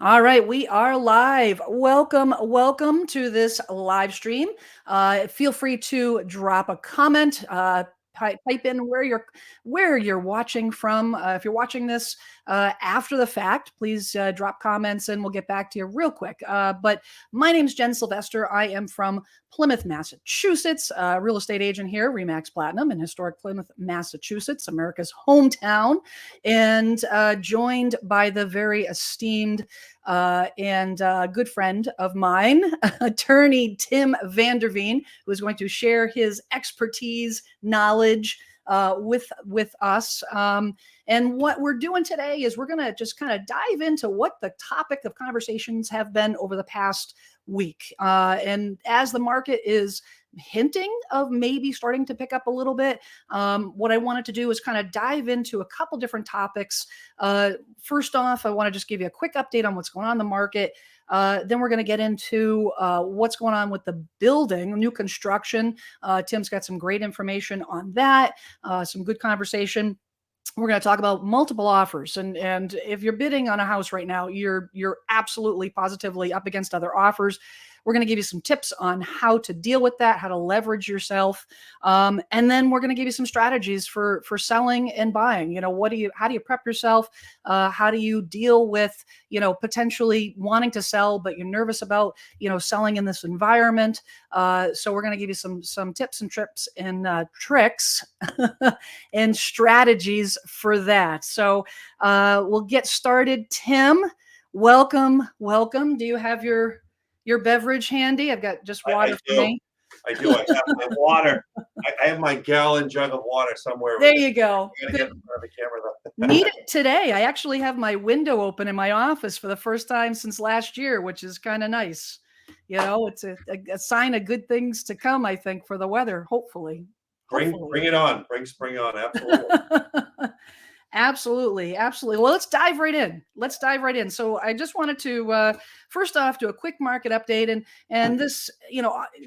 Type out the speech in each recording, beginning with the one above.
All right, we are live. Welcome to this live stream. Feel free to drop a comment. Type in where you're watching from. If you're watching this after the fact, please drop comments and we'll get back to you real quick. But my name is Jen Sylvester. I am from Plymouth, Massachusetts. Real estate agent here, Remax Platinum in historic Plymouth, Massachusetts, America's hometown, and joined by the very esteemed and good friend of mine, attorney Tim Vanderveen, who is going to share his expertise, knowledge with us. And what we're doing today is we're going to just kind of dive into what the topic of conversations have been over the past week. And as the market is hinting of maybe starting to pick up a little bit, what I wanted to do is kind of dive into a couple different topics. First off, I want to just give you a quick update on what's going on in the market. Then we're going to get into what's going on with the building, new construction. Tim's got some great information on that, some good conversation. We're going to talk about multiple offers, and if you're bidding on a house right now, you're absolutely positively up against other offers. We're going to give you some tips on how to deal with that, how to leverage yourself, and then we're going to give you some strategies for selling and buying. How do you prep yourself? How do you deal with potentially wanting to sell, but you're nervous about selling in this environment? So we're going to give you some tips and trips and tricks and strategies for that. So we'll get started. Tim, welcome. Do you have your beverage handy? I've got just water for me. I do. I have my water. I have my gallon jug of water somewhere. There you go. I'm gonna get in front of the camera though. Need it today. I actually have my window open in my office for the first time since last year, which is kind of nice. It's a sign of good things to come, I think, for the weather, hopefully. Bring it on. Bring spring on. Absolutely. Well, let's dive right in. So I just wanted to first off do a quick market update, and this,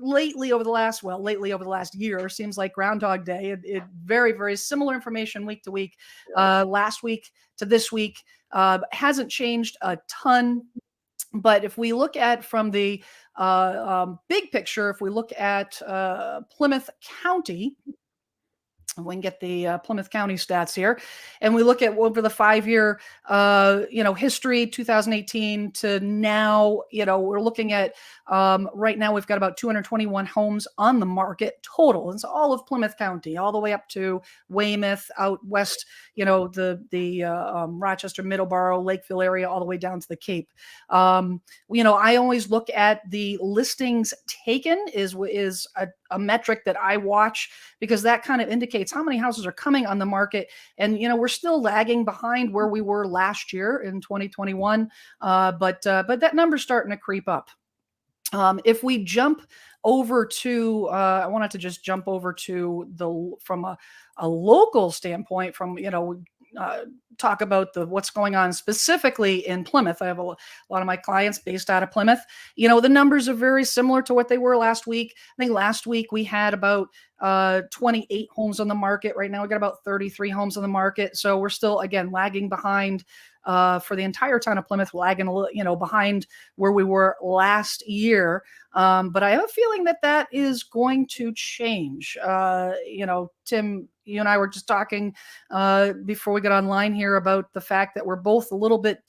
lately over the last year seems like Groundhog Day. It very, very similar information week to week. Last week to this week hasn't changed a ton. But if we look at from the big picture, if we look at Plymouth County, we can get the Plymouth County stats here, and we look at over the 5-year, history, 2018 to now. We're looking at right now we've got about 221 homes on the market total. It's all of Plymouth County, all the way up to Weymouth, out west. The Rochester, Middleborough, Lakeville area, all the way down to the Cape. I always look at the listings taken is a metric that I watch, because that kind of indicates how many houses are coming on the market. And, we're still lagging behind where we were last year in 2021. But that number's starting to creep up. If we jump over to, I wanted to just jump over to from a local standpoint, from, talk about what's going on specifically in Plymouth. I have a lot of my clients based out of Plymouth. The numbers are very similar to what they were last week. I think last week we had about 28 homes on the market. Right now we got about 33 homes on the market. So we're still, again, lagging behind for the entire town of Plymouth, lagging a little, behind where we were last year. But I have a feeling that is going to change. Tim, you and I were just talking before we got online here about the fact that we're both a little bit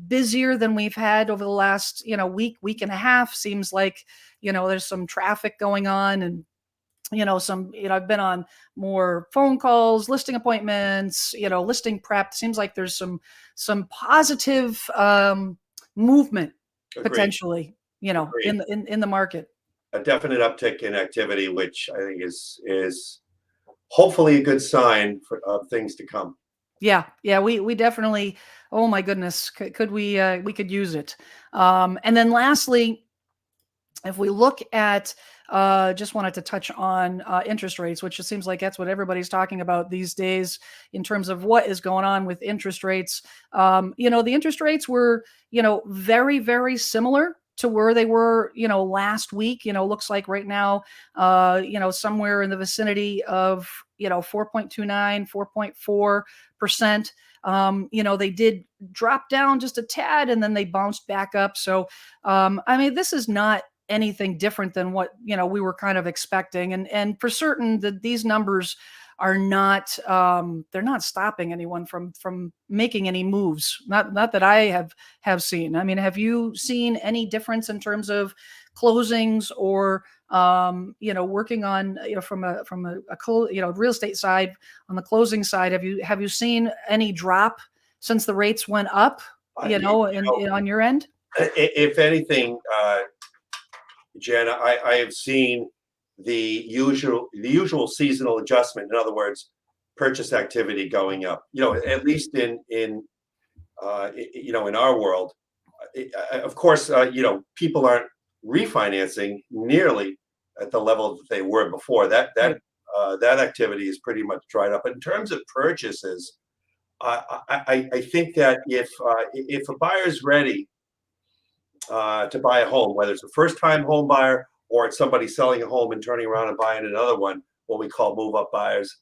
busier than we've had over the last, week and a half. Seems like, there's some traffic going on, and I've been on more phone calls, listing appointments, listing prep. Seems like there's some positive movement. Agreed. Potentially, Agreed. in the market. A definite uptick in activity, which I think is hopefully a good sign of things to come. Yeah, we definitely. Oh my goodness, could we could use it. And then lastly, if we look at, just wanted to touch on interest rates, which it seems like that's what everybody's talking about these days in terms of what is going on with interest rates. The interest rates were, very, very similar to where they were, last week. Looks like right now, somewhere in the vicinity of, 4.29, 4.4%. They did dropped down just a tad and then they bounced back up. So, I mean, this is not anything different than what, we were kind of expecting. And for certain that these numbers are not, they're not stopping anyone from making any moves. Not that I have seen. I mean, have you seen any difference in terms of closings or, working on, from a real estate side, on the closing side? Have you seen any drop since the rates went up, on your end? If anything, Jen, I have seen the usual seasonal adjustment. In other words, purchase activity going up. At least in our world. Of course, people aren't refinancing nearly at the level that they were before. That activity is pretty much dried up. But in terms of purchases, I think that if a buyer's ready to buy a home, whether it's a first-time home buyer or it's somebody selling a home and turning around and buying another one, what we call move-up buyers,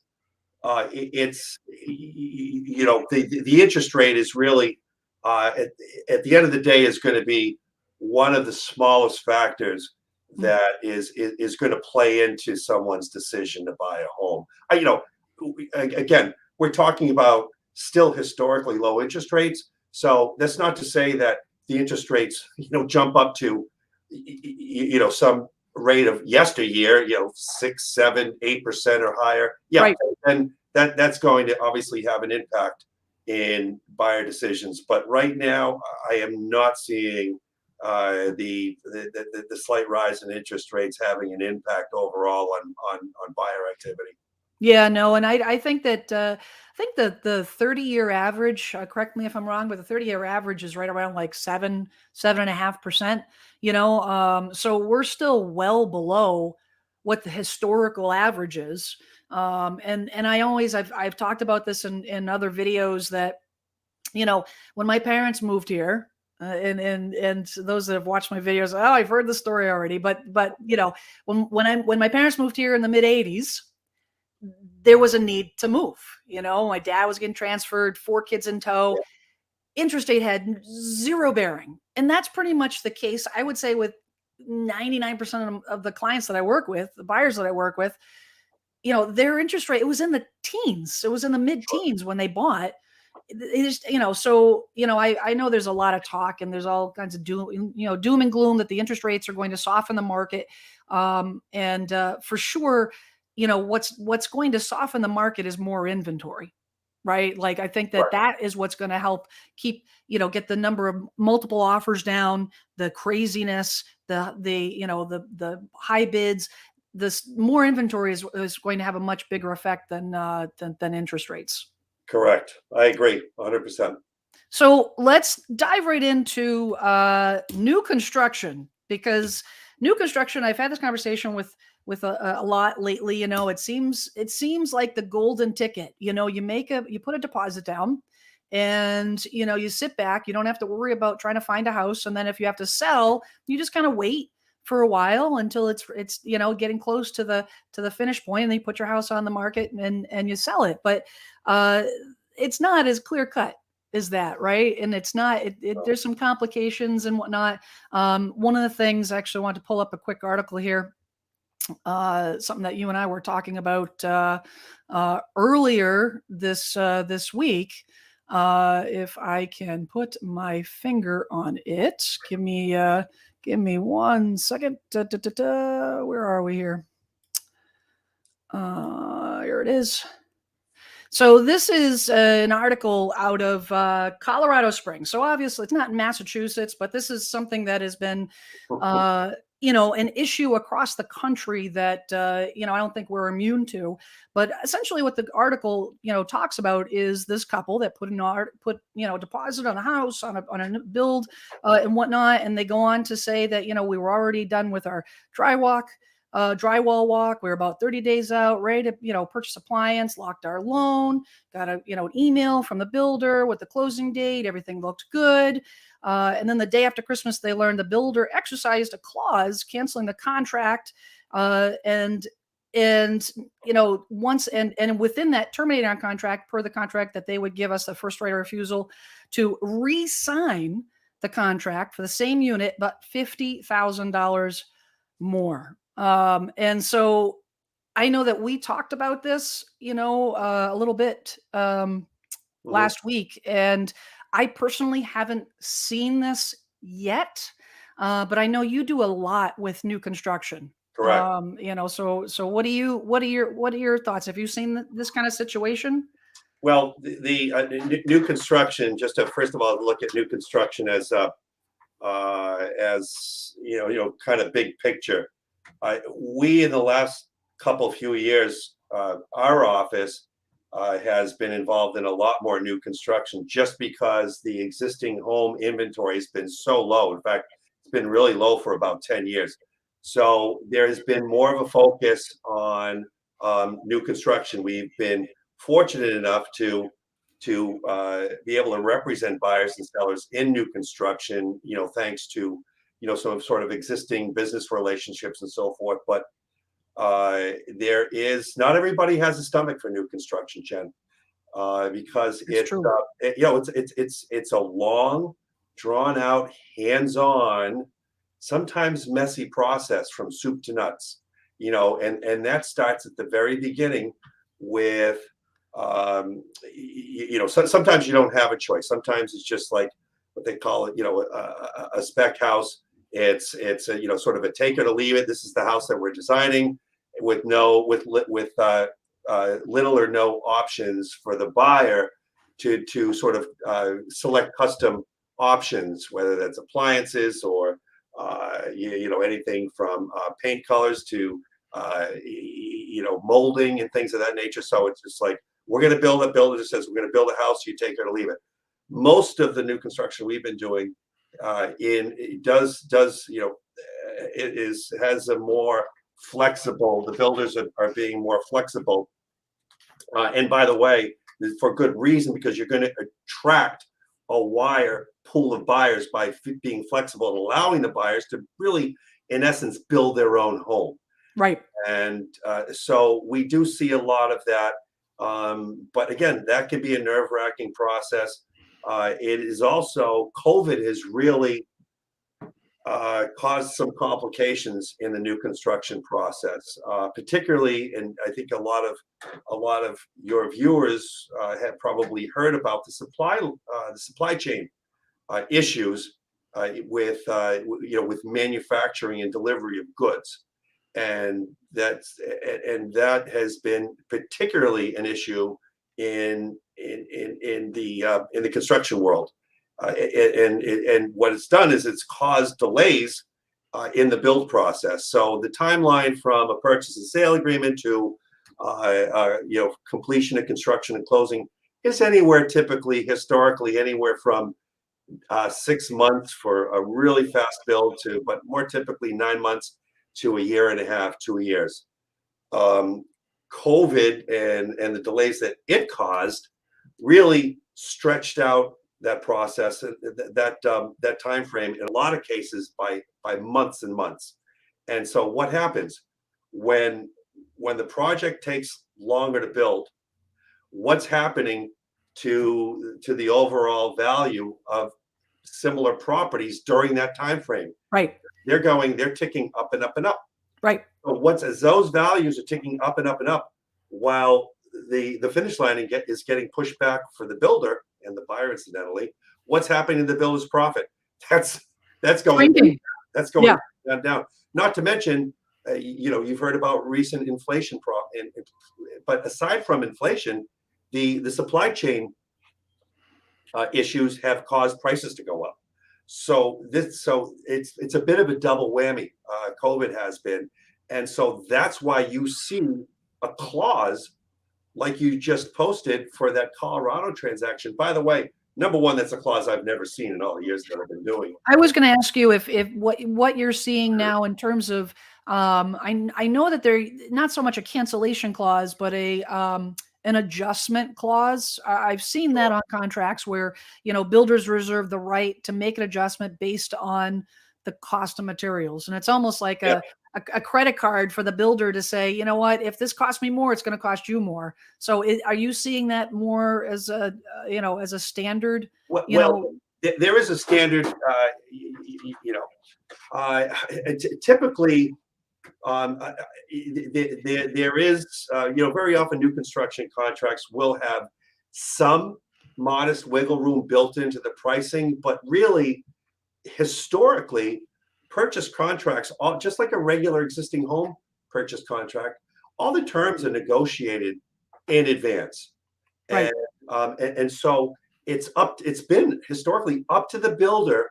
it's the interest rate is really at the end of the day is going to be one of the smallest factors that is going to play into someone's decision to buy a home. Again, we're talking about still historically low interest rates, so that's not to say that the interest rates jump up to some rate of yesteryear, 6, 7, 8% or higher. Yeah, Right. and that's going to obviously have an impact in buyer decisions. But right now, I am not seeing the slight rise in interest rates having an impact overall on buyer activity. Yeah, no, and I think that the 30-year average, correct me if I'm wrong, but the 30-year average is right around like 7.5%. So we're still well below what the historical average is. And I've talked about this in other videos that, when my parents moved here, and those that have watched my videos, oh, I've heard the story already. But when my parents moved here in the mid '80s, there was a need to move. My dad was getting transferred, 4 kids in tow. Yeah, Interest rate had zero bearing. And that's pretty much the case, I would say, with 99% of the clients that I work with, the buyers that I work with. Their interest rate, it was in the teens. It was in the mid sure. teens when they bought. It just, so, I know there's a lot of talk and there's all kinds of doom and gloom that the interest rates are going to soften the market. And for sure, what's going to soften the market is more inventory, right? Like, I think that Right. that is what's going to help keep, get the number of multiple offers down, the craziness, the high bids. This more inventory is going to have a much bigger effect than interest rates. Correct. I agree 100%. So let's dive right into new construction, because new construction, I've had this conversation with a lot lately. It seems like the golden ticket. You put a deposit down, and you sit back. You don't have to worry about trying to find a house, and then if you have to sell, you just kind of wait for a while until it's getting close to the finish point, and then you put your house on the market and you sell it. But uh, it's not as clear cut is that, right? And it's not, there's some complications and whatnot. One of the things, actually, I want to pull up a quick article here, something that you and I were talking about earlier this week. If I can put my finger on it, give me 1 second. Where are we here? Here it is. So this is an article out of Colorado Springs. So obviously it's not in Massachusetts, but this is something that has been, an issue across the country that, I don't think we're immune to. But essentially what the article, talks about is this couple that put deposit on a house, on a build and whatnot. And they go on to say that, we were already done with our drywall walk. We were about 30 days out, ready to, purchase appliance, locked our loan, got an email from the builder with the closing date. Everything looked good. And then the day after Christmas, they learned the builder exercised a clause canceling the contract. And and once and within that terminating our contract, per the contract, that they would give us the first right of refusal to re-sign the contract for the same unit, but $50,000 more. And so I know that we talked about this, a little bit last week, and I personally haven't seen this yet, but I know you do a lot with new construction. Correct. So what are your thoughts? Have you seen this kind of situation? Well, the new construction, just to first of all look at new construction as kind of big picture. We in the last few years, our office has been involved in a lot more new construction, just because the existing home inventory has been so low. In fact, it's been really low for about 10 years. So there has been more of a focus on new construction. We've been fortunate enough to be able to represent buyers and sellers in new construction, thanks to some sort of existing business relationships and so forth. But there is not everybody has a stomach for new construction, Jen, because it's true. it's a long, drawn out, hands-on, sometimes messy process from soup to nuts, and that starts at the very beginning with sometimes you don't have a choice. Sometimes it's just like what they call it, a spec house. It's a, sort of a take it or leave it. This is the house that we're designing, with little or no options for the buyer to sort of select custom options, whether that's appliances or anything from paint colors to molding and things of that nature. So it's just like, we're going to build a builder just says, we're going to build a house, you take it or leave it. Most of the new construction we've been doing has a more flexible, the builders are being more flexible. And by the way, for good reason, because you're going to attract a wider pool of buyers by being flexible and allowing the buyers to really, in essence, build their own home. Right. And so we do see a lot of that. But again, that can be a nerve-wracking process. It is also, COVID has really caused some complications in the new construction process, particularly, and I think a lot of your viewers have probably heard about the supply chain issues with manufacturing and delivery of goods. And that has been particularly an issue in the construction world, and what it's done is it's caused delays in the build process. So the timeline from a purchase and sale agreement to completion of construction and closing is typically historically anywhere from 6 months for a really fast build but more typically 9 months to a year and a half, 2 years. COVID and the delays that it caused really stretched out that process, that time frame, in a lot of cases by months and months. And so what happens when the project takes longer to build? What's happening to the overall value of similar properties during that time frame? Right. They're ticking up and up and up. Right. But as those values are ticking up and up and up, while the finish line is getting pushed back for the builder and the buyer, incidentally, what's happening to the builder's profit? That's going Shrinking. that's going down. Not to mention, you've heard about recent inflation, but aside from inflation, the supply chain issues have caused prices to go up. So it's a bit of a double whammy. COVID has been, and so that's why you see a clause like you just posted for that Colorado transaction. By the way, number one, that's a clause I've never seen in all the years that I've been doing. I was going to ask you if what you're seeing now in terms of I know that they're not so much a cancellation clause, but an adjustment clause. I've seen that on contracts where, builders reserve the right to make an adjustment based on the cost of materials. And it's almost like a a credit card for the builder to say, you know what, if this costs me more, it's going to cost you more. So are you seeing that more as a, as a standard, Well, there is a standard, typically, there is, very often new construction contracts will have some modest wiggle room built into the pricing, but really, historically, purchase contracts, all just like a regular existing home purchase contract, all the terms are negotiated in advance, and right, so it's been historically up to the builder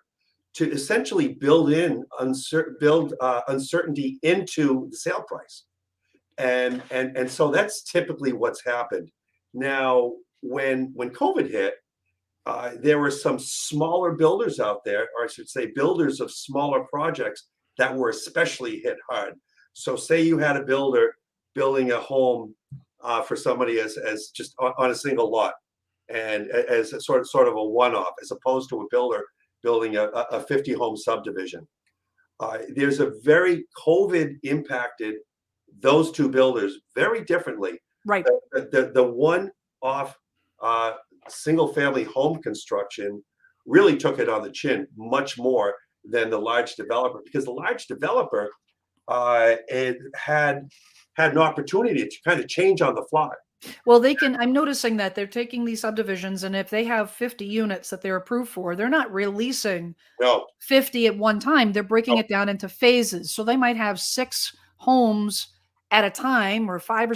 to essentially build uncertainty into the sale price, and so that's typically what's happened. Now, when COVID hit, there were some smaller builders out there, or I should say, builders of smaller projects that were especially hit hard. So, say you had a builder building a home for somebody as just on a single lot, and as a sort of a one-off, as opposed to a builder building a 50 home subdivision. There's a very COVID impacted those two builders very differently. right. The one-off single family home construction really took it on the chin much more than the large developer, because the large developer it had an opportunity to kind of change on the fly. Well, I'm noticing that they're taking these subdivisions, and if they have 50 units that they're approved for, they're not releasing No, 50 at one time. They're breaking no, it down into phases. So they might have 6 homes at a time, or 5, or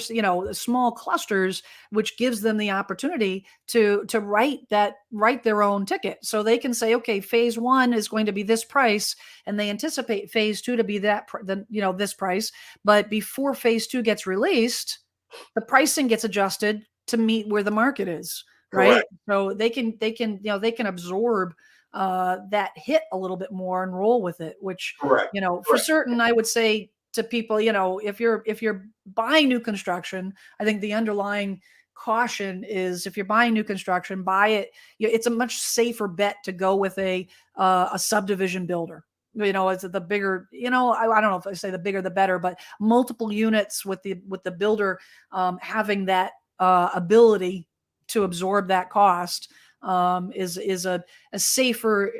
small clusters, which gives them the opportunity to write their own ticket. So they can say, okay, phase 1 is going to be this price, and they anticipate phase 2 to be this price. But before phase 2 gets released, the pricing gets adjusted to meet where the market is, right? correct, So they can absorb that hit a little bit more and roll with it, which, correct, for correct. certain, I would say to people, if you're buying new construction, I think the underlying caution is, if you're buying new construction, buy it. It's a much safer bet to go with a subdivision builder. It's the bigger, I don't know if I say the bigger the better, but multiple units with the builder having that ability to absorb that cost is a safer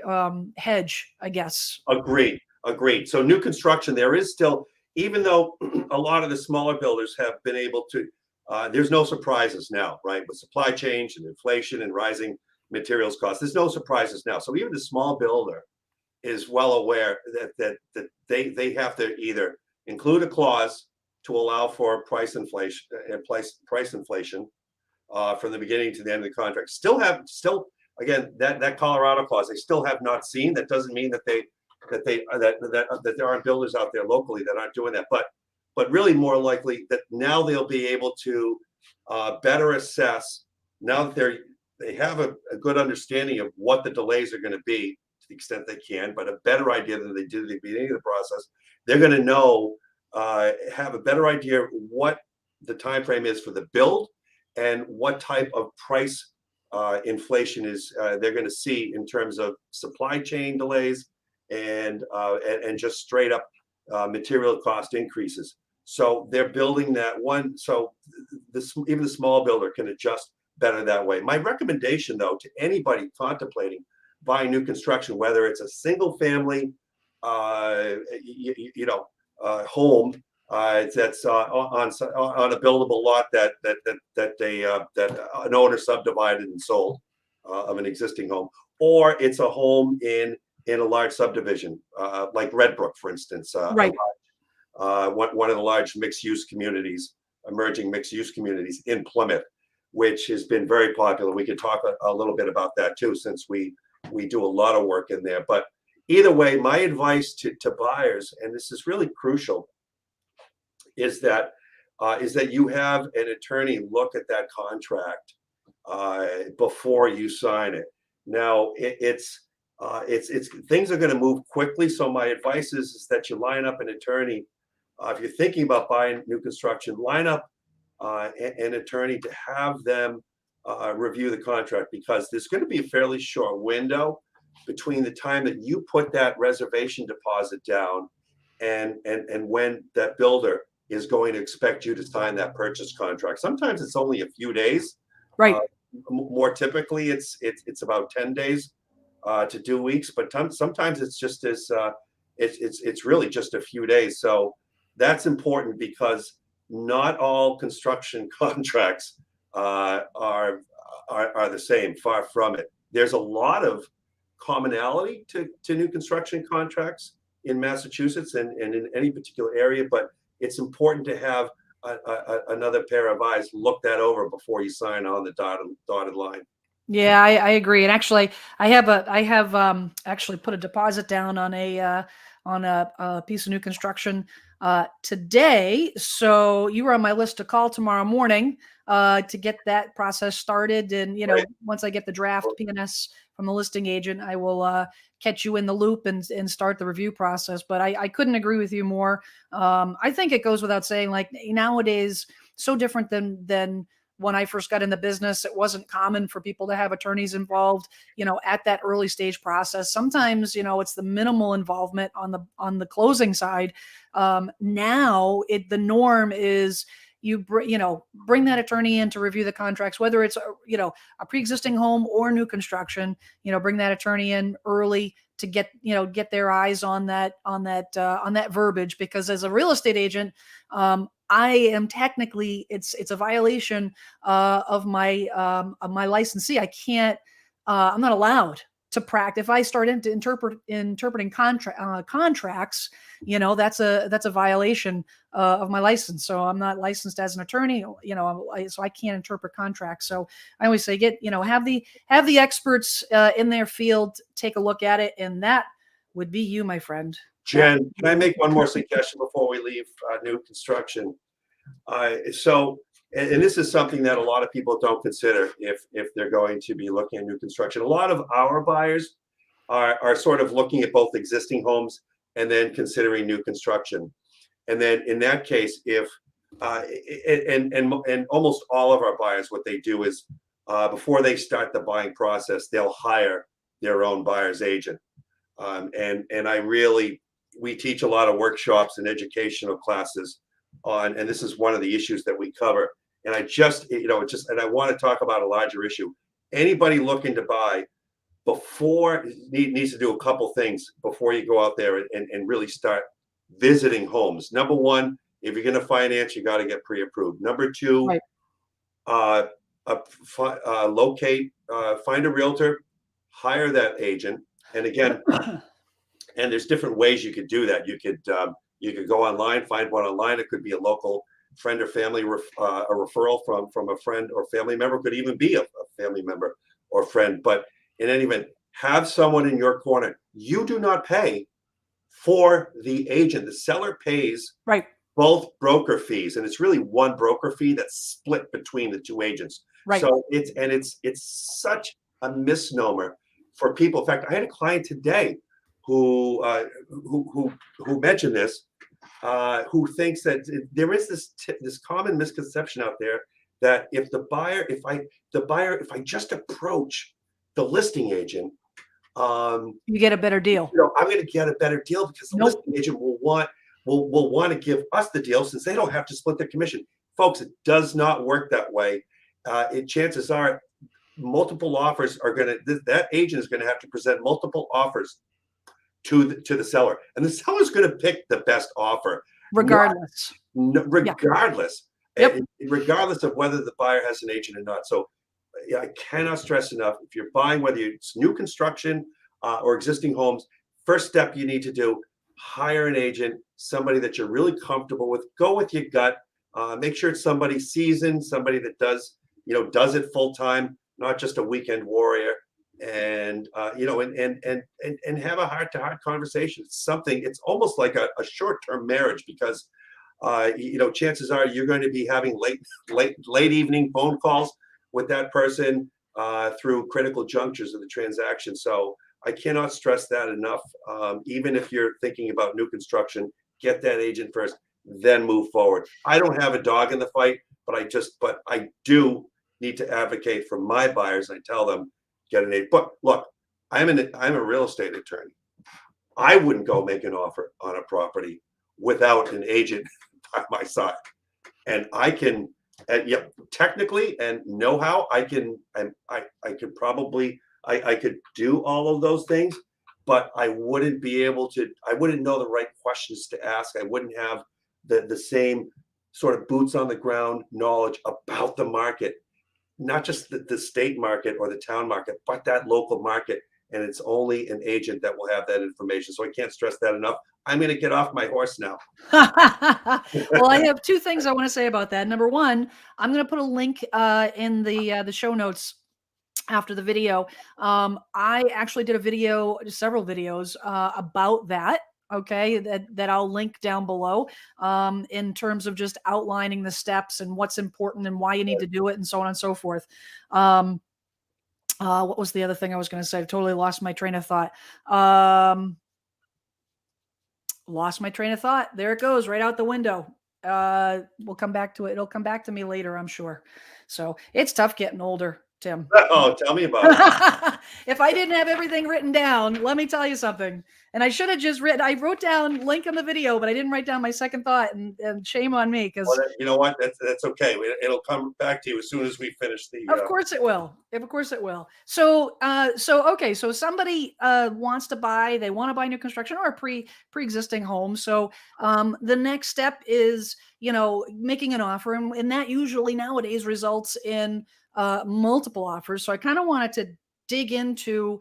hedge, I guess. Agreed, agreed. So new construction, there is still, even though a lot of the smaller builders have been able to, there's no surprises now, right? With supply chain and inflation and rising materials costs, there's no surprises now. So even the small builder is well aware that they have to either include a clause to allow for price inflation from the beginning to the end of the contract. Still again, that Colorado clause they still have not seen. That doesn't mean that there aren't builders out there locally that aren't doing that, but really more likely that now they'll be able to better assess, now that they have a good understanding of what the delays are going to be, to the extent they can, but a better idea than they did at the beginning of the process. They're going to know, have a better idea of what the time frame is for the build, and what type of price inflation is they're going to see in terms of supply chain delays and just straight up material cost increases. So they're building that one. So even the small builder can adjust better that way. My recommendation, though, to anybody contemplating buying new construction, whether it's a single family, home that's on a buildable lot that an owner subdivided and sold of an existing home, or it's a home in a large subdivision like Redbrook, for instance, Right. one of the large mixed-use communities, emerging mixed-use communities in Plymouth, which has been very popular. We could talk a little bit about that too, since we do a lot of work in there. But either way, my advice to buyers, and this is really crucial, is that you have an attorney look at that contract before you sign it. Now, it's things are going to move quickly, so my advice is that you line up an attorney. If you're thinking about buying new construction, line up an attorney to have them review the contract, because there's going to be a fairly short window between the time that you put that reservation deposit down and when that builder is going to expect you to sign that purchase contract. Sometimes it's only a few days. Right. More typically, it's about 10 days to 2 weeks, but sometimes it's just as it's really just a few days. So that's important because not all construction contracts are the same. Far from it. There's a lot of commonality to new construction contracts in Massachusetts and in any particular area, but it's important to have another pair of eyes look that over before you sign on the dotted line. Yeah, I agree. And actually, I have actually put a deposit down on a piece of new construction today. So you were on my list to call tomorrow morning to get that process started. And Right. once I get the draft PNS from the listing agent, I will catch you in the loop and start the review process. But I couldn't agree with you more. I think it goes without saying, like nowadays, so different than when I first got in the business. It wasn't common for people to have attorneys involved, at that early stage process. Sometimes, it's the minimal involvement on the closing side. Now the norm is bring that attorney in to review the contracts, whether it's a pre-existing home or new construction. Bring that attorney in early to get their eyes on that verbiage, because as a real estate agent, I am technically, it's a violation of my licensee. I can't, I'm not allowed to practice. If I start into interpreting contracts, that's a violation of my license. So I'm not licensed as an attorney, so I can't interpret contracts. So I always say, have the experts in their field take a look at it, and that would be you, my friend. Jen, can I make one more suggestion before we leave new construction? And this is something that a lot of people don't consider if they're going to be looking at new construction. A lot of our buyers are sort of looking at both existing homes and then considering new construction. And then in that case, if and almost all of our buyers, what they do is before they start the buying process, they'll hire their own buyer's agent. We teach a lot of workshops and educational classes on, and this is one of the issues that we cover. And I want to talk about a larger issue. Anybody looking to buy needs to do a couple things before you go out there and really start visiting homes. Number one, if you're going to finance, you got to get pre-approved. Number two, Right. Find a realtor, hire that agent. And again, and there's different ways you could do that. You could go online, find one online. It could be a local friend or family, a referral from a friend or family member. It could even be a family member or friend. But in any event, have someone in your corner. You do not pay for the agent. The seller pays Right. both broker fees, and it's really one broker fee that's split between the two agents. Right. So it's such a misnomer for people. In fact, I had a client today who mentioned this, who thinks that there is this common misconception out there that if I just approach the listing agent, you get a better deal. I'm going to get a better deal because the listing agent will want to give us the deal since they don't have to split their commission. Folks, it does not work that way. Chances are multiple offers that agent is going to have to present multiple offers to the seller, and the seller is going to pick the best offer Regardless. regardless of whether the buyer has an agent or not. So I cannot stress enough, if you're buying, whether it's new construction or existing homes, first step you need to do, hire an agent, somebody that you're really comfortable with. Go with your gut. Make sure it's somebody seasoned, somebody that does it full time, not just a weekend warrior. And and have a heart-to-heart conversation. It's almost like a short-term marriage, because chances are you're going to be having late evening phone calls with that person through critical junctures of the transaction. So I cannot stress that enough. Even if you're thinking about new construction, get that agent first, then move forward. I don't have a dog in the fight, but I do need to advocate for my buyers. I tell them, get an agent. But look, I'm a real estate attorney. I wouldn't go make an offer on a property without an agent by my side. And I can, technically and know-how, I could probably, I could do all of those things, but I wouldn't be able to, I wouldn't know the right questions to ask. I wouldn't have the same sort of boots on the ground knowledge about the market, not just the state market or the town market, but that local market. And it's only an agent that will have that information. So I can't stress that enough. I'm going to get off my horse now. Well, I have two things I want to say about that. Number one, I'm going to put a link in the show notes after the video. I actually did a video, several videos about that. Okay, that I'll link down below in terms of just outlining the steps and what's important and why you need to do it and so on and so forth. What was the other thing I was going to say? I totally lost my train of thought. Lost my train of thought. There it goes, right out the window. We'll come back to it. It'll come back to me later, I'm sure. So it's tough getting older, Tim. Oh, tell me about it. If I didn't have everything written down, let me tell you something. And I should have just I wrote down link in the video, but I didn't write down my second thought, and shame on me. Because well, you know what? That's okay. It'll come back to you as soon as we finish the. Of course it will. Of course it will. So, okay. So somebody wants to buy. They want to buy new construction or a pre-existing home. So the next step is, making an offer, and that usually nowadays results in multiple offers. So I kind of wanted to dig into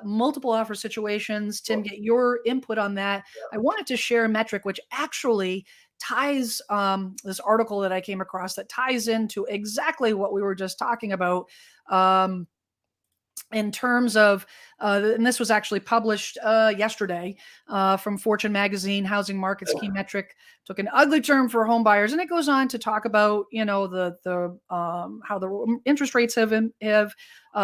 multiple offer situations. Tim, get your input on that. I wanted to share a metric which actually ties this article that I came across that ties into exactly what we were just talking about in terms of, and this was actually published yesterday from Fortune magazine. Housing markets key metric took an ugly turn for home buyers, and it goes on to talk about how the interest rates have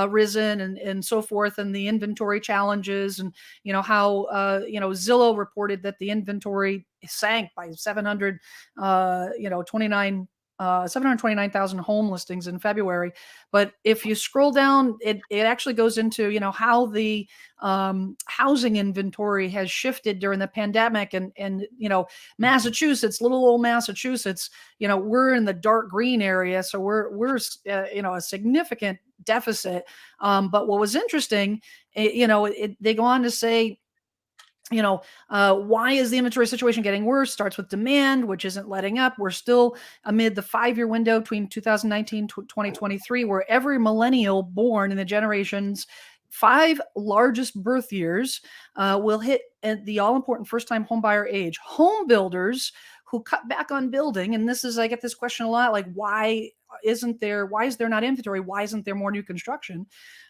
risen and so forth, and the inventory challenges, and how Zillow reported that the inventory sank by 729,000 home listings in February. But if you scroll down, it actually goes into, how the housing inventory has shifted during the pandemic. And Massachusetts, little old Massachusetts, we're in the dark green area. So we're a significant deficit. But what was interesting, they go on to say, why is the inventory situation getting worse? Starts with demand, which isn't letting up. We're still amid the 5-year window between 2019 to 2023, where every millennial born in the generation's 5 largest birth years will hit the all-important first-time homebuyer age. Home builders who cut back on building, and I get this question a lot, like, why is there not inventory? Why isn't there more new construction?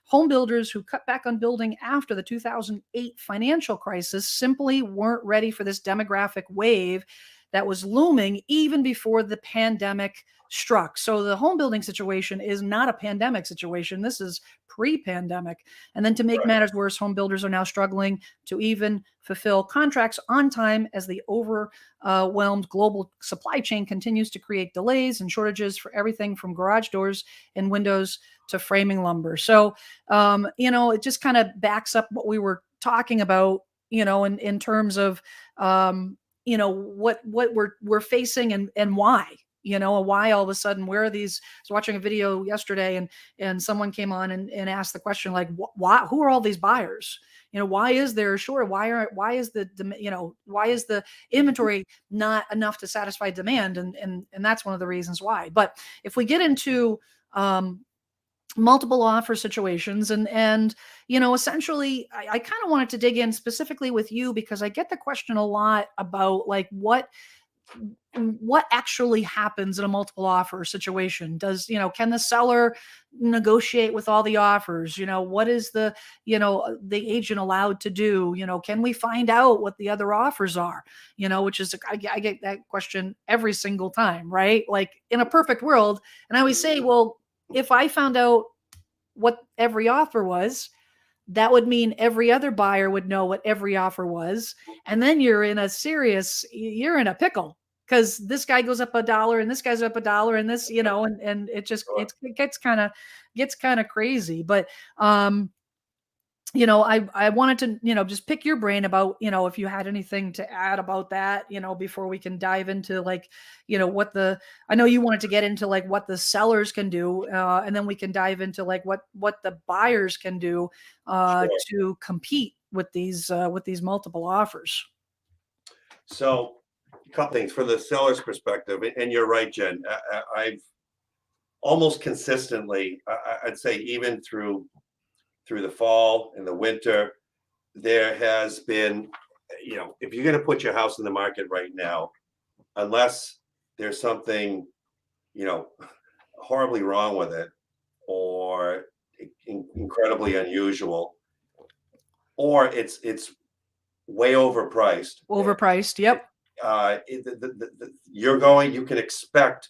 Home builders who cut back on building after the 2008 financial crisis simply weren't ready for this demographic wave that was looming even before the pandemic struck. So the home building situation is not a pandemic situation. This is pre-pandemic. And then to make matters worse, home builders are now struggling to even fulfill contracts on time as the overwhelmed global supply chain continues to create delays and shortages for everything from garage doors and windows to framing lumber. So, it just kind of backs up what we were talking about, in terms of, what we're facing and why. Why all of a sudden, where are these? I was watching a video yesterday, and someone came on and asked the question, like, why, who are all these buyers? Why is there a short? Why is the inventory not enough to satisfy demand? And that's one of the reasons why. But if we get into multiple offer situations and essentially I kind of wanted to dig in specifically with you, because I get the question a lot about, like, what actually happens in a multiple offer situation. Can the seller negotiate with all the offers? What is the agent allowed to do? Can we find out what the other offers are? Which is, I get that question every single time, right? Like, in a perfect world. And I always say, well, if I found out what every offer was, that would mean every other buyer would know what every offer was. And then you're in a pickle, because this guy goes up $1 and this guy's up $1 and this, and it just, it gets kind of crazy. But, I wanted to, just pick your brain about, if you had anything to add about that, before we can dive into like, I know you wanted to get into like what the sellers can do, and then we can dive into like what the buyers can do Sure. to compete with these multiple offers. So, a couple things for the seller's perspective, and you're right, Jen. I've almost consistently, I'd say, even through the fall and the winter, there has been, if you're going to put your house in the market right now, unless there's something, you know, horribly wrong with it, or incredibly unusual, or it's way overpriced. Overpriced. Yep. You can expect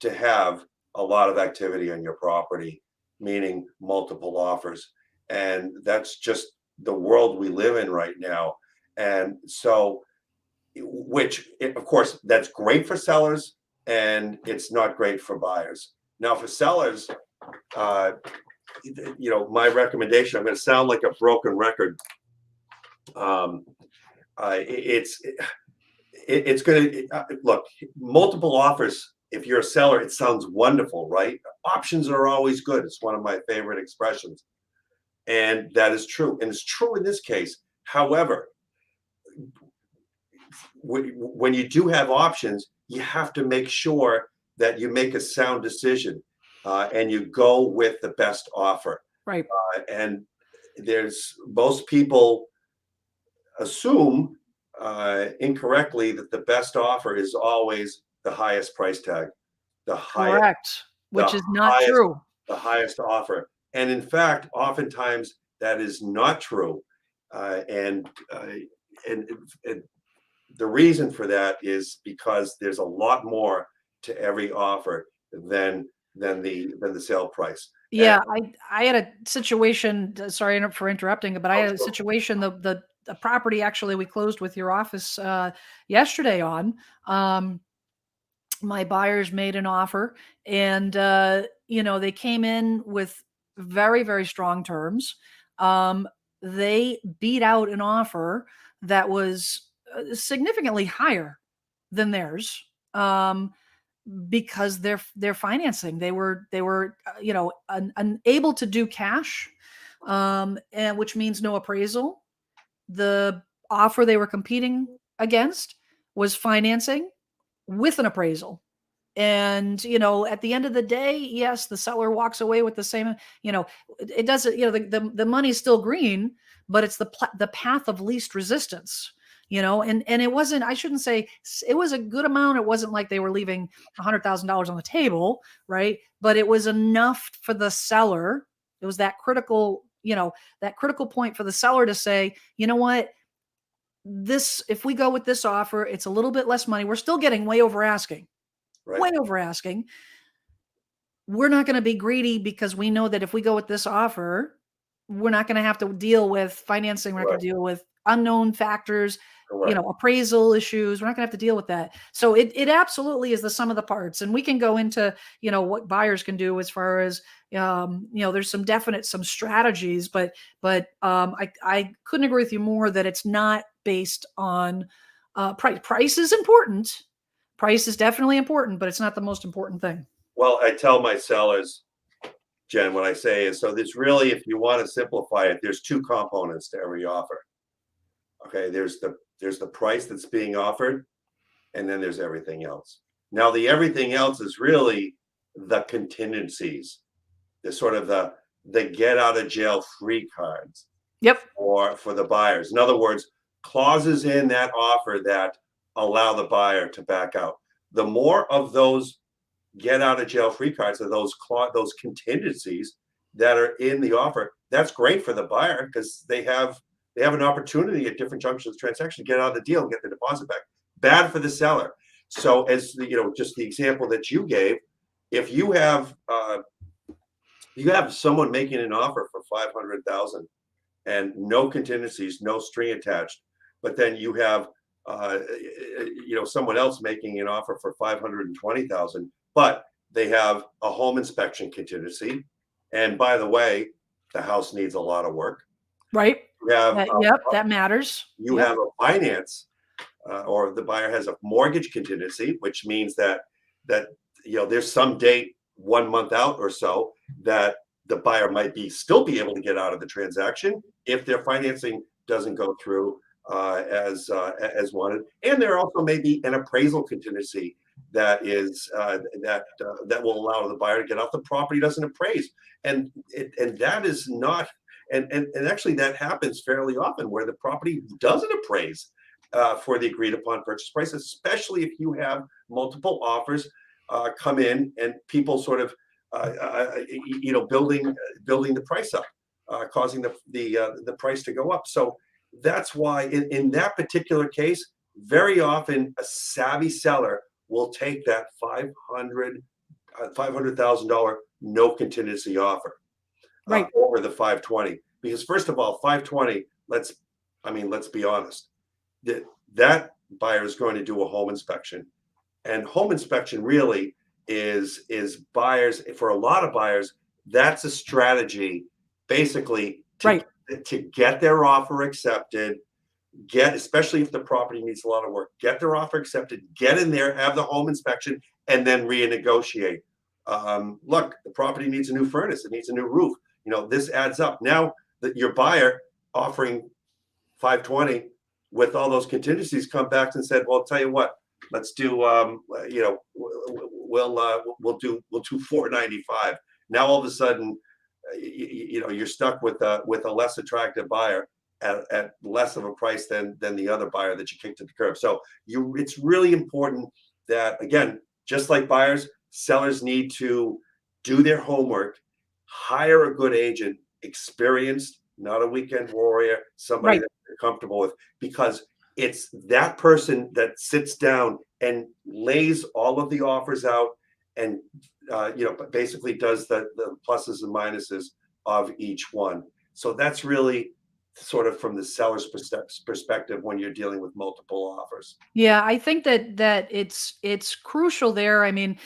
to have a lot of activity on your property, meaning multiple offers. And that's just the world we live in right now. And so, of course, that's great for sellers and it's not great for buyers. Now, for sellers, uh, my recommendation, I'm going to sound like a broken record. Um, it's going to look, multiple offers. If you're a seller, it sounds wonderful, right? Options are always good. It's one of my favorite expressions, and that is true, and it's true in this case. However, when you do have options, you have to make sure that you make a sound decision, and you go with the best offer. Right. And most people assume incorrectly that the best offer is always the highest price tag, the highest, Correct. Which the is not highest, true. the highest offer. And in fact, oftentimes that is not true. And the reason for that is because there's a lot more to every offer than the sale price. Yeah, I had a situation. Sorry for interrupting, but I Oh, had a sure. situation. The property actually we closed with your office yesterday on. My buyers made an offer, and they came in with very, very strong terms. They beat out an offer that was significantly higher than theirs. Because their financing, they were unable to do cash, and which means no appraisal. The offer they were competing against was financing with an appraisal. And at the end of the day, yes, the seller walks away with the same. It doesn't. The money's still green, but it's the path of least resistance. And it wasn't. I shouldn't say it was a good amount. It wasn't like they were leaving $100,000 on the table, right? But it was enough for the seller. It was that critical, that critical point for the seller to say, you know what, if we go with this offer, it's a little bit less money. We're still getting way over asking, Right. way over asking. We're not going to be greedy because we know that if we go with this offer, we're not going to have to deal with financing. We're not going Correct. to deal with unknown factors, Correct. appraisal issues. We're not going to have to deal with that. So it absolutely is the sum of the parts. And we can go into, what buyers can do as far as, there's some strategies, but I couldn't agree with you more that it's not based on price. Price is important. Price is definitely important, but it's not the most important thing. Well, I tell my sellers, Jen, what I say is, so there's really, if you want to simplify it, there's two components to every offer. Okay, there's the price that's being offered, and then there's everything else. Now, the everything else is really the contingencies, the sort of the get out of jail free cards. Yep. For the buyers. In other words, clauses in that offer that allow the buyer to back out. The more of those get out of jail free cards, or those contingencies that are in the offer, that's great for the buyer because they have an opportunity at different junctions of the transaction to get out of the deal and get the deposit back. Bad for the seller. So, as just the example that you gave, if you have someone making an offer for 500,000 and no contingencies, no string attached, but then you have someone else making an offer for 520,000, but they have a home inspection contingency, and by the way, the house needs a lot of work. Right. You have Yep, that matters. you Yep. have a finance, or the buyer has a mortgage contingency, which means that there's some date 1 month out or so that the buyer might still be able to get out of the transaction if their financing doesn't go through as wanted. And there also may be an appraisal contingency that will allow the buyer to get out. The property doesn't appraise, and that is not. And actually, that happens fairly often where the property doesn't appraise for the agreed upon purchase price, especially if you have multiple offers come in and people sort of building the price up, causing the price to go up. So that's why in that particular case, very often a savvy seller will take that $500,000 no contingency offer Right. over the 520, because first of all, 520, let's be honest, that buyer is going to do a home inspection, and home inspection really is buyers, for a lot of buyers, that's a strategy basically Right. to get their offer accepted, especially if the property needs a lot of work, get their offer accepted, get in there, have the home inspection, and then renegotiate. Look, the property needs a new furnace, it needs a new roof. This adds up. Now that your buyer offering 520 with all those contingencies come back and said, well, I'll tell you what, let's do, we'll do 495. Now all of a sudden, you're stuck with a less attractive buyer at less of a price than the other buyer that you kicked to the curb. So it's really important that, again, just like buyers, sellers need to do their homework, hire a good agent, experienced, not a weekend warrior, somebody Right. that you're comfortable with, because it's that person that sits down and lays all of the offers out and basically does the pluses and minuses of each one. So that's really sort of from the seller's perspective when you're dealing with multiple offers. Yeah, I think that it's crucial there. I mean,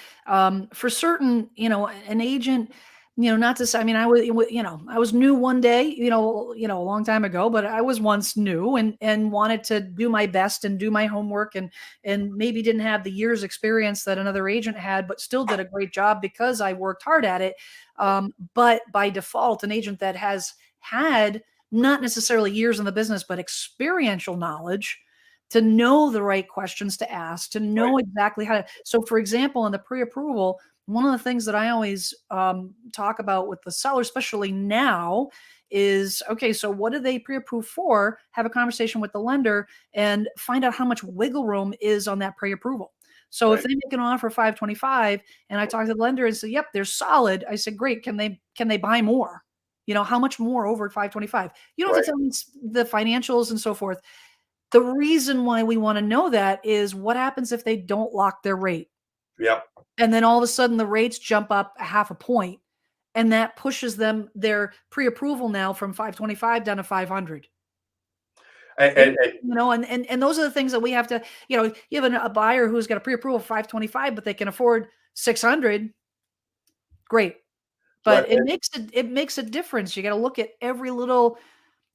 for certain, an agent, not to say, I mean, I was new one day, a long time ago, but I was once new and wanted to do my best and do my homework and maybe didn't have the years experience that another agent had, but still did a great job because I worked hard at it. But by default, an agent that has had not necessarily years in the business, but experiential knowledge to know the right questions to ask, to Right. know exactly how to. So, for example, in the pre-approval, one of the things that I always talk about with the seller, especially now, is okay. So, what do they pre-approve for? Have a conversation with the lender and find out how much wiggle room is on that pre-approval. So, if Right. they make an offer 525, and I talk to the lender and say, "Yep, they're solid," I said, "Great. Can they buy more? How much more over 525? You don't have Right. to tell me the financials and so forth." The reason why we wanna know that is what happens if they don't lock their rate? Yep. And then all of a sudden the rates jump up a half a point, and that pushes their pre-approval now from 525 down to 500. And, It and, and and those are the things that we have to, you have a buyer who's got a pre-approval of 525, but they can afford 600, great. but But it makes a difference. You gotta look at every little.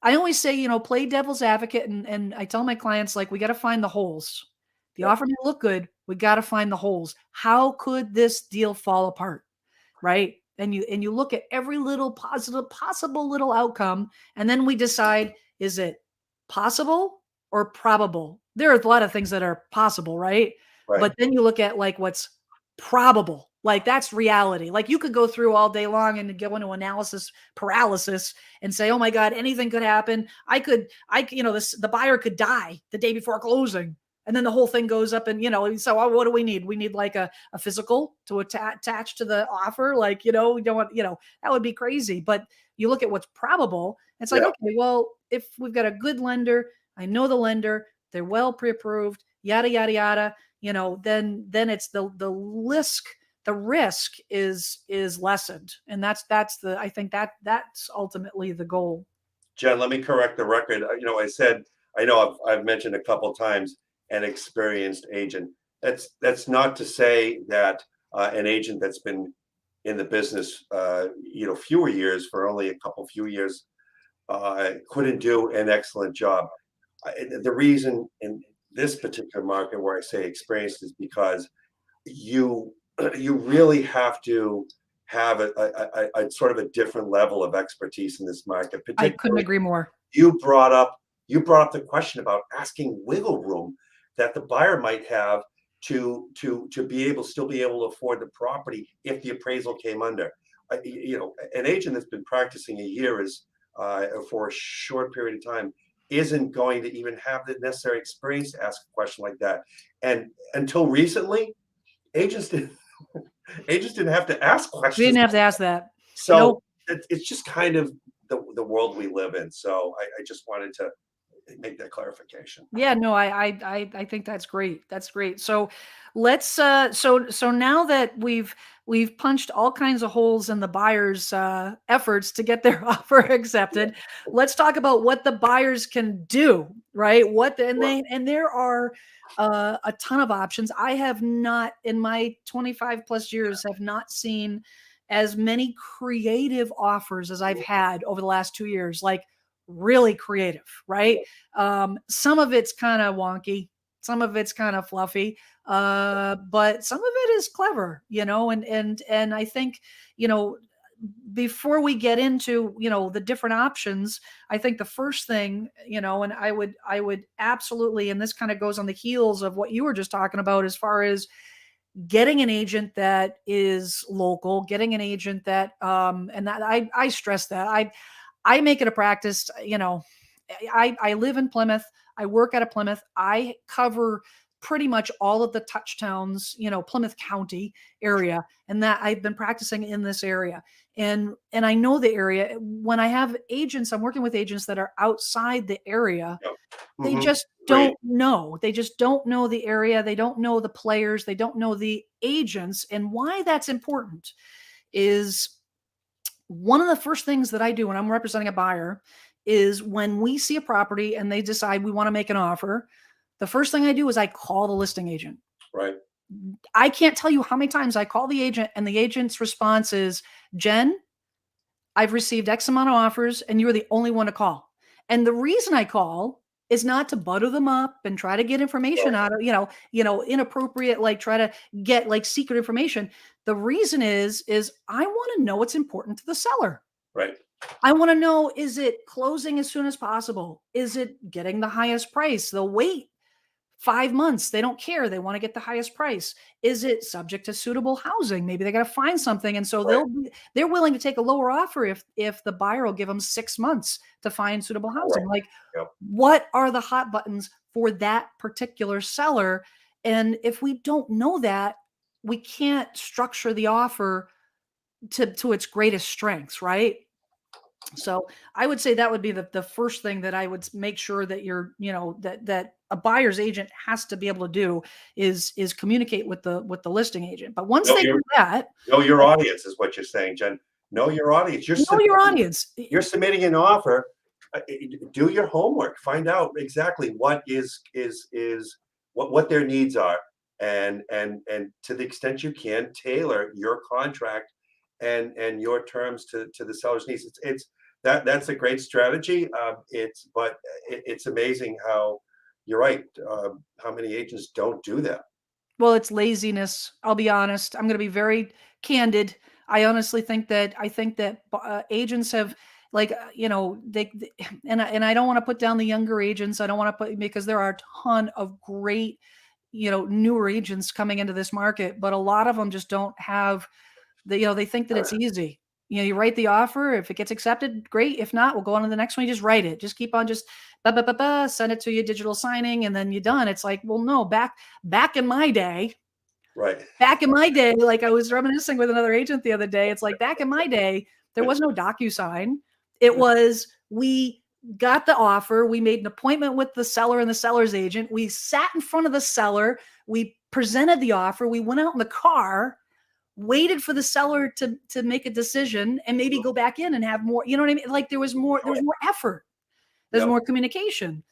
I always say, play devil's advocate, and I tell my clients, like, we got to find the holes. The Yep. offer may look good. We got to find the holes. How could this deal fall apart? Right. And you look at every little possible little outcome, and then we decide, is it possible or probable? There are a lot of things that are possible, right? Right. But then you look at like what's probable. Like that's reality. Like you could go through all day long and go into analysis paralysis and say, "Oh my God, anything could happen. The buyer could die the day before closing." And then the whole thing goes up and, so what do we need? We need like a physical to attach to the offer. Like, we don't want, that would be crazy. But you look at what's probable. It's like, Yeah. okay, well, if we've got a good lender, I know the lender, they're well pre-approved, yada, yada, yada, then it's the risk is lessened. And I think that's ultimately the goal. Jen, let me correct the record. I said, I know I've mentioned a couple times an experienced agent. That's not to say that an agent that's been in the business, fewer years, for only a few years, couldn't do an excellent job. The reason in this particular market where I say experienced is because you you really have to have a sort of a different level of expertise in this market. I couldn't Particularly, agree more. you brought up you brought up the question about asking wiggle room that the buyer might have to be able still be able to afford the property if the appraisal came under. An agent that's been practicing a year is for a short period of time isn't going to even have the necessary experience to ask a question like that. And until recently, agents didn't agents didn't have to ask We questions. didn't have to ask that. So Nope. it's just kind of the world we live in. So I just wanted to make that clarification. Yeah, no, I think that's great. That's great. So let's so now that we've punched all kinds of holes in the buyer's efforts to get their offer accepted, let's talk about what the buyers can do, right? Sure. And there are a ton of options. I have not in my 25 plus years have not seen as many creative offers as I've had over the last 2 years, like really creative, right? Some of it's kind of wonky, some of it's kind of fluffy, but some of it is clever, and I think, you know, before we get into, the different options, I think the first thing, and I would absolutely, and this kind of goes on the heels of what you were just talking about as far as getting an agent that is local, getting an agent that and that I stress that. I make it a practice, I live in Plymouth. I work out of Plymouth. I cover pretty much all of the touch towns, Plymouth County area, and that I've been practicing in this area. And I know the area. When I have agents, I'm working with agents that are outside the area. Yep. They Hmm. just Great. don't know. They just don't know the area. They don't know the players. They don't know the agents. And why that's important is one of the first things that I do when I'm representing a buyer is when we see a property and they decide we want to make an offer, the first thing I do is I call the listing agent. Right. I can't tell you how many times I call the agent and the agent's response is, Jen, I've received X amount of offers and you're the only one to call. And the reason I call is not to butter them up and try to get information Right. out of, inappropriate, like try to get like secret information. The reason is I want to know what's important to the seller. Right. I want to know, is it closing as soon as possible? Is it getting the highest price? They'll wait 5 months. They don't care. They want to get the highest price. Is it subject to suitable housing? Maybe they got to find something. And so Right. they're willing to take a lower offer if the buyer will give them 6 months to find suitable housing. Right. Like, Yep. what are the hot buttons for that particular seller? And if we don't know that, we can't structure the offer to its greatest strengths, right? So I would say that would be the first thing that I would make sure that that a buyer's agent has to be able to do is communicate with the listing agent. But once Know they your do that, know your audience is what you're saying, Jen. Know your audience. know your audience. You're submitting an offer. Do your homework. Find out exactly what is what their needs are, and to the extent you can, tailor your contract and your terms to the seller's needs. That's a great strategy. It's amazing how you're right. How many agents don't do that? Well, it's laziness. I'll be honest. I'm going to be very candid. I honestly think that agents have like and I don't want to put down the younger agents. I don't want to put because there are a ton of great newer agents coming into this market, but a lot of them just don't have they think that it's easy. You write the offer. If it gets accepted, great. If not, we'll go on to the next one. You just write it. Just keep on just send it to you digital signing and then you're done. It's like, well, no, back in my day, Right. like I was reminiscing with another agent the other day. It's like back in my day, there was no DocuSign. It was we got the offer, we made an appointment with the seller and the seller's agent. We sat in front of the seller, we presented the offer, we went out in the car, waited for the seller to make a decision and maybe go back in and have more, you know what I mean? Like there was more effort. There's Yep. more communication.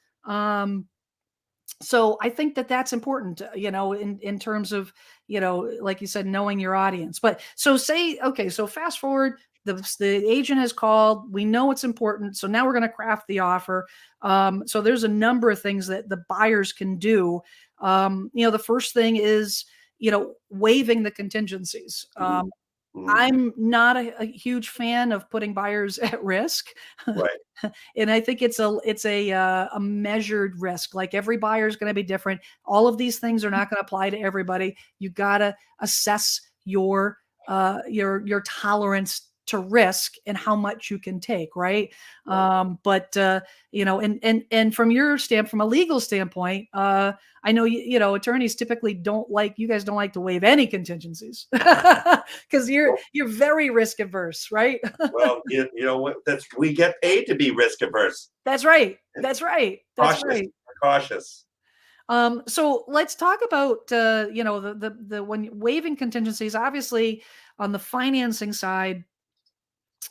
So I think that that's important, in terms of, like you said, knowing your audience. But so say, okay, so fast forward, the agent has called. We know it's important. So now we're going to craft the offer. So there's a number of things that the buyers can do. The first thing is, waiving the contingencies. I'm not a huge fan of putting buyers at risk. Right. And I think it's a measured risk. Like every buyer is going to be different. All of these things are not going to apply to everybody. You got to assess your tolerance to risk and how much you can take, right? But and from from a legal standpoint, I know attorneys typically you guys don't like to waive any contingencies because you're very risk averse, right? Well, you know what? We get paid to be risk averse. That's right. That's right. That's Cautious. right. Cautious. So let's talk about the when waiving contingencies. Obviously, on the financing side,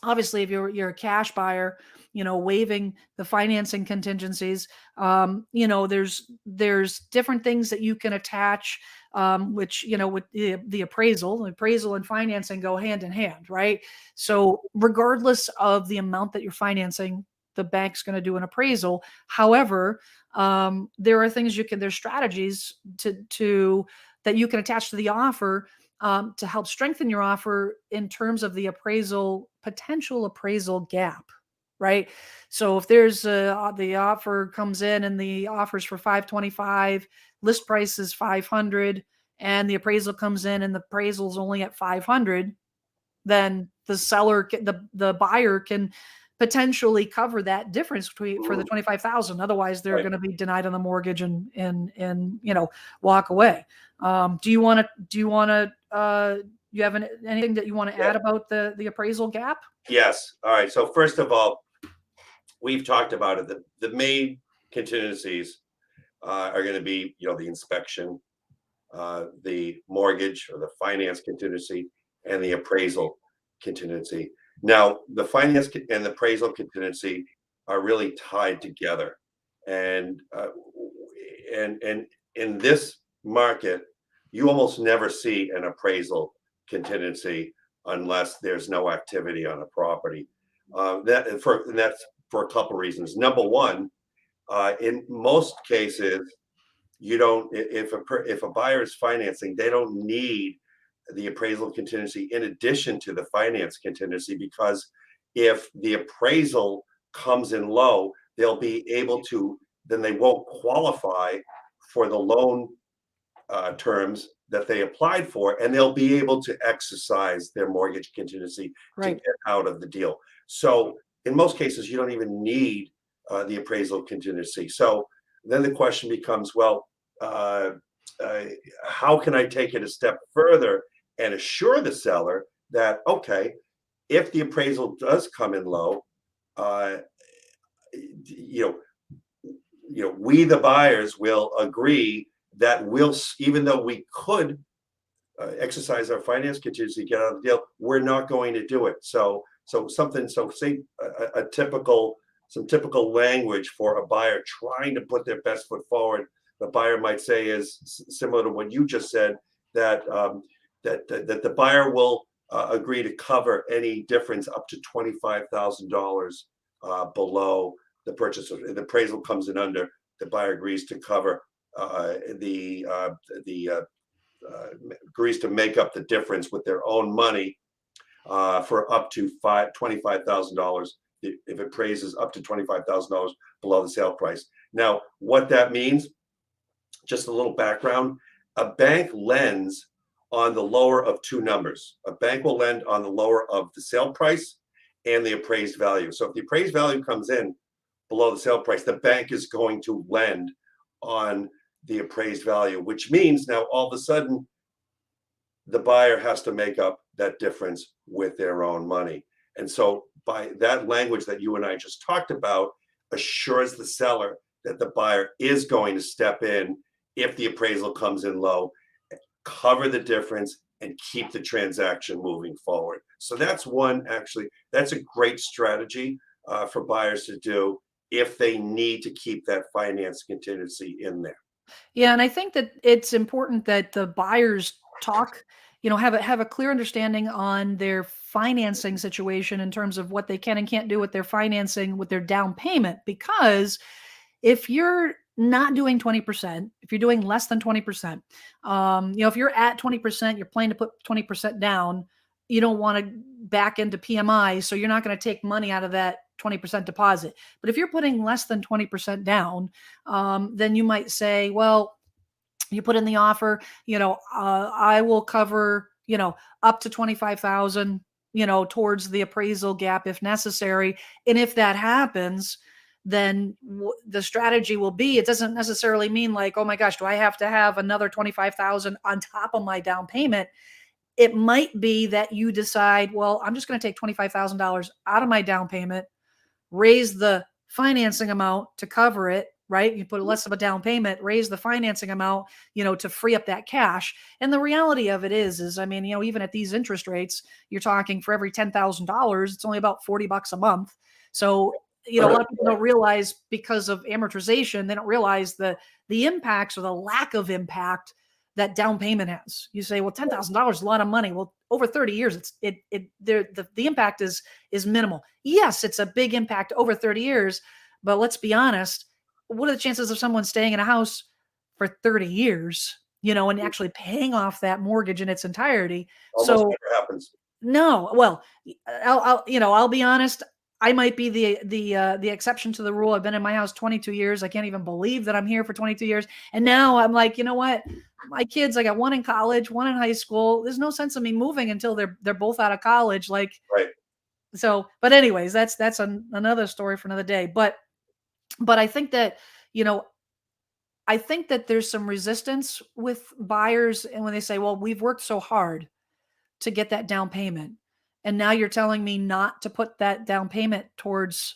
obviously if you're a cash buyer, waiving the financing contingencies, there's different things that you can attach, which with the appraisal and financing go hand in hand, right? So regardless of the amount that you're financing, the bank's going to do an appraisal. However, there are things there's strategies to that you can attach to the offer, to help strengthen your offer in terms of the potential appraisal gap, right? So if there's the offer comes in and the offers for 525, list price is 500, and the appraisal comes in and the appraisal is only at 500, then the buyer can potentially cover that difference for the 25,000. Otherwise, they're going to be denied on the mortgage and walk away. Do you have anything that you want to add about the appraisal gap? Yes. All right. So first of all, we've talked about it. The main contingencies are going to be, the inspection, the mortgage or the finance contingency, and the appraisal contingency. Now, the finance and the appraisal contingency are really tied together, and in this market, you almost never see an appraisal contingency unless there's no activity on a property. That's for a couple of reasons. Number one, in most cases, you don't. If a buyer is financing, they don't need the appraisal contingency in addition to the finance contingency, because if the appraisal comes in low, they'll be able to. Then they won't qualify for the loan terms that they applied for, and they'll be able to exercise their mortgage contingency to get out of the deal. So in most cases, you don't even need the appraisal contingency. So then the question becomes, well, how can I take it a step further and assure the seller that, okay, if the appraisal does come in low, we the buyers will agree that even though we could exercise our finance contingency, get out of the deal, we're not going to do it. So say some typical language for a buyer trying to put their best foot forward. The buyer might say is similar to what you just said, that the buyer will agree to cover any difference up to $25,000 below the purchase. If the appraisal comes in under, the buyer agrees to cover agrees to make up the difference with their own money for up to $25,000 if it appraises up to $25,000 below the sale price. Now, what that means, just a little background, a bank lends on the lower of two numbers. A bank will lend on the lower of the sale price and the appraised value. So if the appraised value comes in below the sale price, the bank is going to lend on the appraised value, which means now all of a sudden the buyer has to make up that difference with their own money. And so by that language that you and I just talked about assures the seller that the buyer is going to step in if the appraisal comes in low, cover the difference, and keep the transaction moving forward. So that's a great strategy for buyers to do if they need to keep that finance contingency in there. Yeah, and I think that it's important that the buyers talk, have a clear understanding on their financing situation in terms of what they can and can't do with their financing, with their down payment. Because if you're not doing 20%, if you're doing less than 20%, if you're at 20%, you're planning to put 20% down, you don't want to back into PMI. So you're not going to take money out of that 20% deposit. But if you're putting less than 20% down, then you might say, well, you put in the offer, I will cover, up to 25,000, towards the appraisal gap if necessary. And if that happens, then the strategy will be, it doesn't necessarily mean like, oh my gosh, do I have to have another 25,000 on top of my down payment? It might be that you decide, well, I'm just going to take $25,000 out of my down payment, raise the financing amount to cover it, right? You put less of a down payment, raise the financing amount, to free up that cash. And the reality of it is, I mean, even at these interest rates, you're talking for every $10,000, it's only about $40 a month. So, a lot of people don't realize, because of amortization, they don't realize the impacts or the lack of impact that down payment has. You say, well, $10,000 is a lot of money. Well, over 30 years, the impact is minimal. Yes, it's a big impact over 30 years, but let's be honest. What are the chances of someone staying in a house for 30 years, and actually paying off that mortgage in its entirety? Almost never happens. No, well, I'll be honest. I might be the exception to the rule. I've been in my house 22 years. I can't even believe that I'm here for 22 years. And now I'm like, you know what? My kids, I got one in college, one in high school. There's no sense of me moving until they're both out of college. Like, Right. So, but anyways, that's another story for another day. But I think that, I think that there's some resistance with buyers, and when they say, well, we've worked so hard to get that down payment, and now you're telling me not to put that down payment towards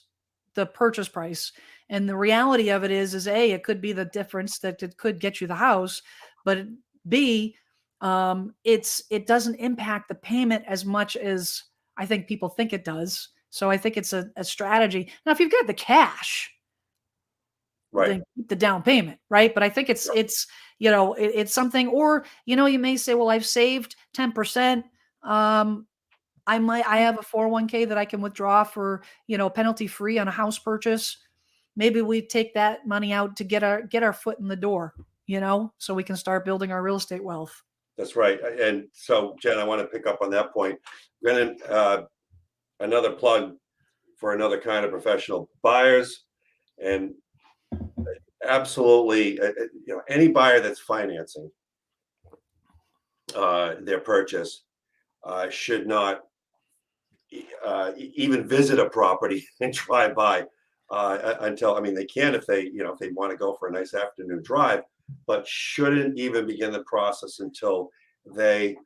the purchase price. And the reality of it is A, it could be the difference that it could get you the house, but B, it doesn't impact the payment as much as I think people think it does. So I think it's a strategy. Now, if you've got the cash, Right. then keep the down payment, right? But I think it's something. Or you may say, well, I've saved 10%. I have a 401k that I can withdraw for, penalty free on a house purchase. Maybe we take that money out to get our foot in the door, so we can start building our real estate wealth. That's right. And so, Jen, I want to pick up on that point. Then another plug for another kind of professional buyers, and absolutely, any buyer that's financing their purchase should not even visit a property and drive by until, I mean, they can if they want to go for a nice afternoon drive, but shouldn't even begin the process until they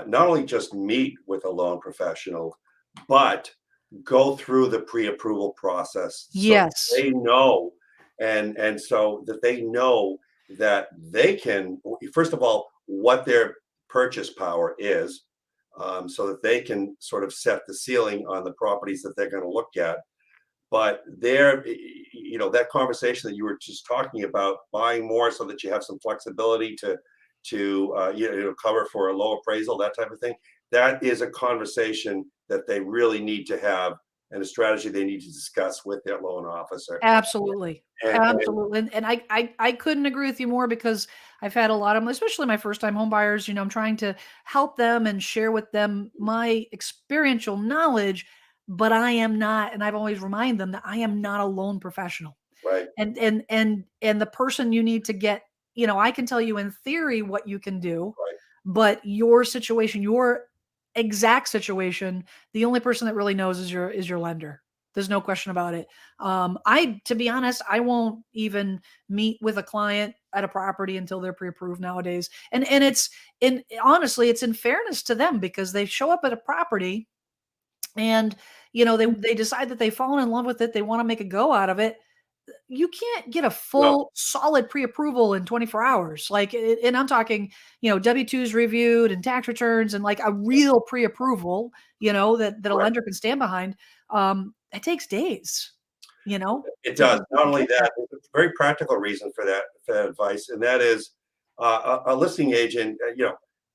not only just meet with a loan professional, but go through the pre-approval process. Yes. So they know, and so that they know that they can, first of all, what their purchase power is, so that they can sort of set the ceiling on the properties that they're going to look at. But that conversation that you were just talking about, buying more so that you have some flexibility to cover for a low appraisal, that type of thing. That is a conversation that they really need to have, and a strategy they need to discuss with their loan officer. Absolutely. Absolutely. And I couldn't agree with you more, because I've had a lot of them, especially my first time home buyers. I'm trying to help them and share with them my experiential knowledge, but I am not, and I've always remind them that I am not a loan professional. Right. And the person you need to get, I can tell you in theory what you can do, Right. but your situation, your exact situation, the only person that really knows is your lender. There's no question about it. To be honest, I won't even meet with a client at a property until they're pre-approved nowadays. And honestly, it's in fairness to them, because they show up at a property and, they decide that they've fallen in love with it. They want to make a go out of it. You can't get a full solid pre-approval in 24 hours. And I'm talking, W-2s reviewed and tax returns and like a real pre-approval, that a lender can stand behind. It takes days, It does. Not only that, it's a very practical reason for that advice, and that is a listing agent.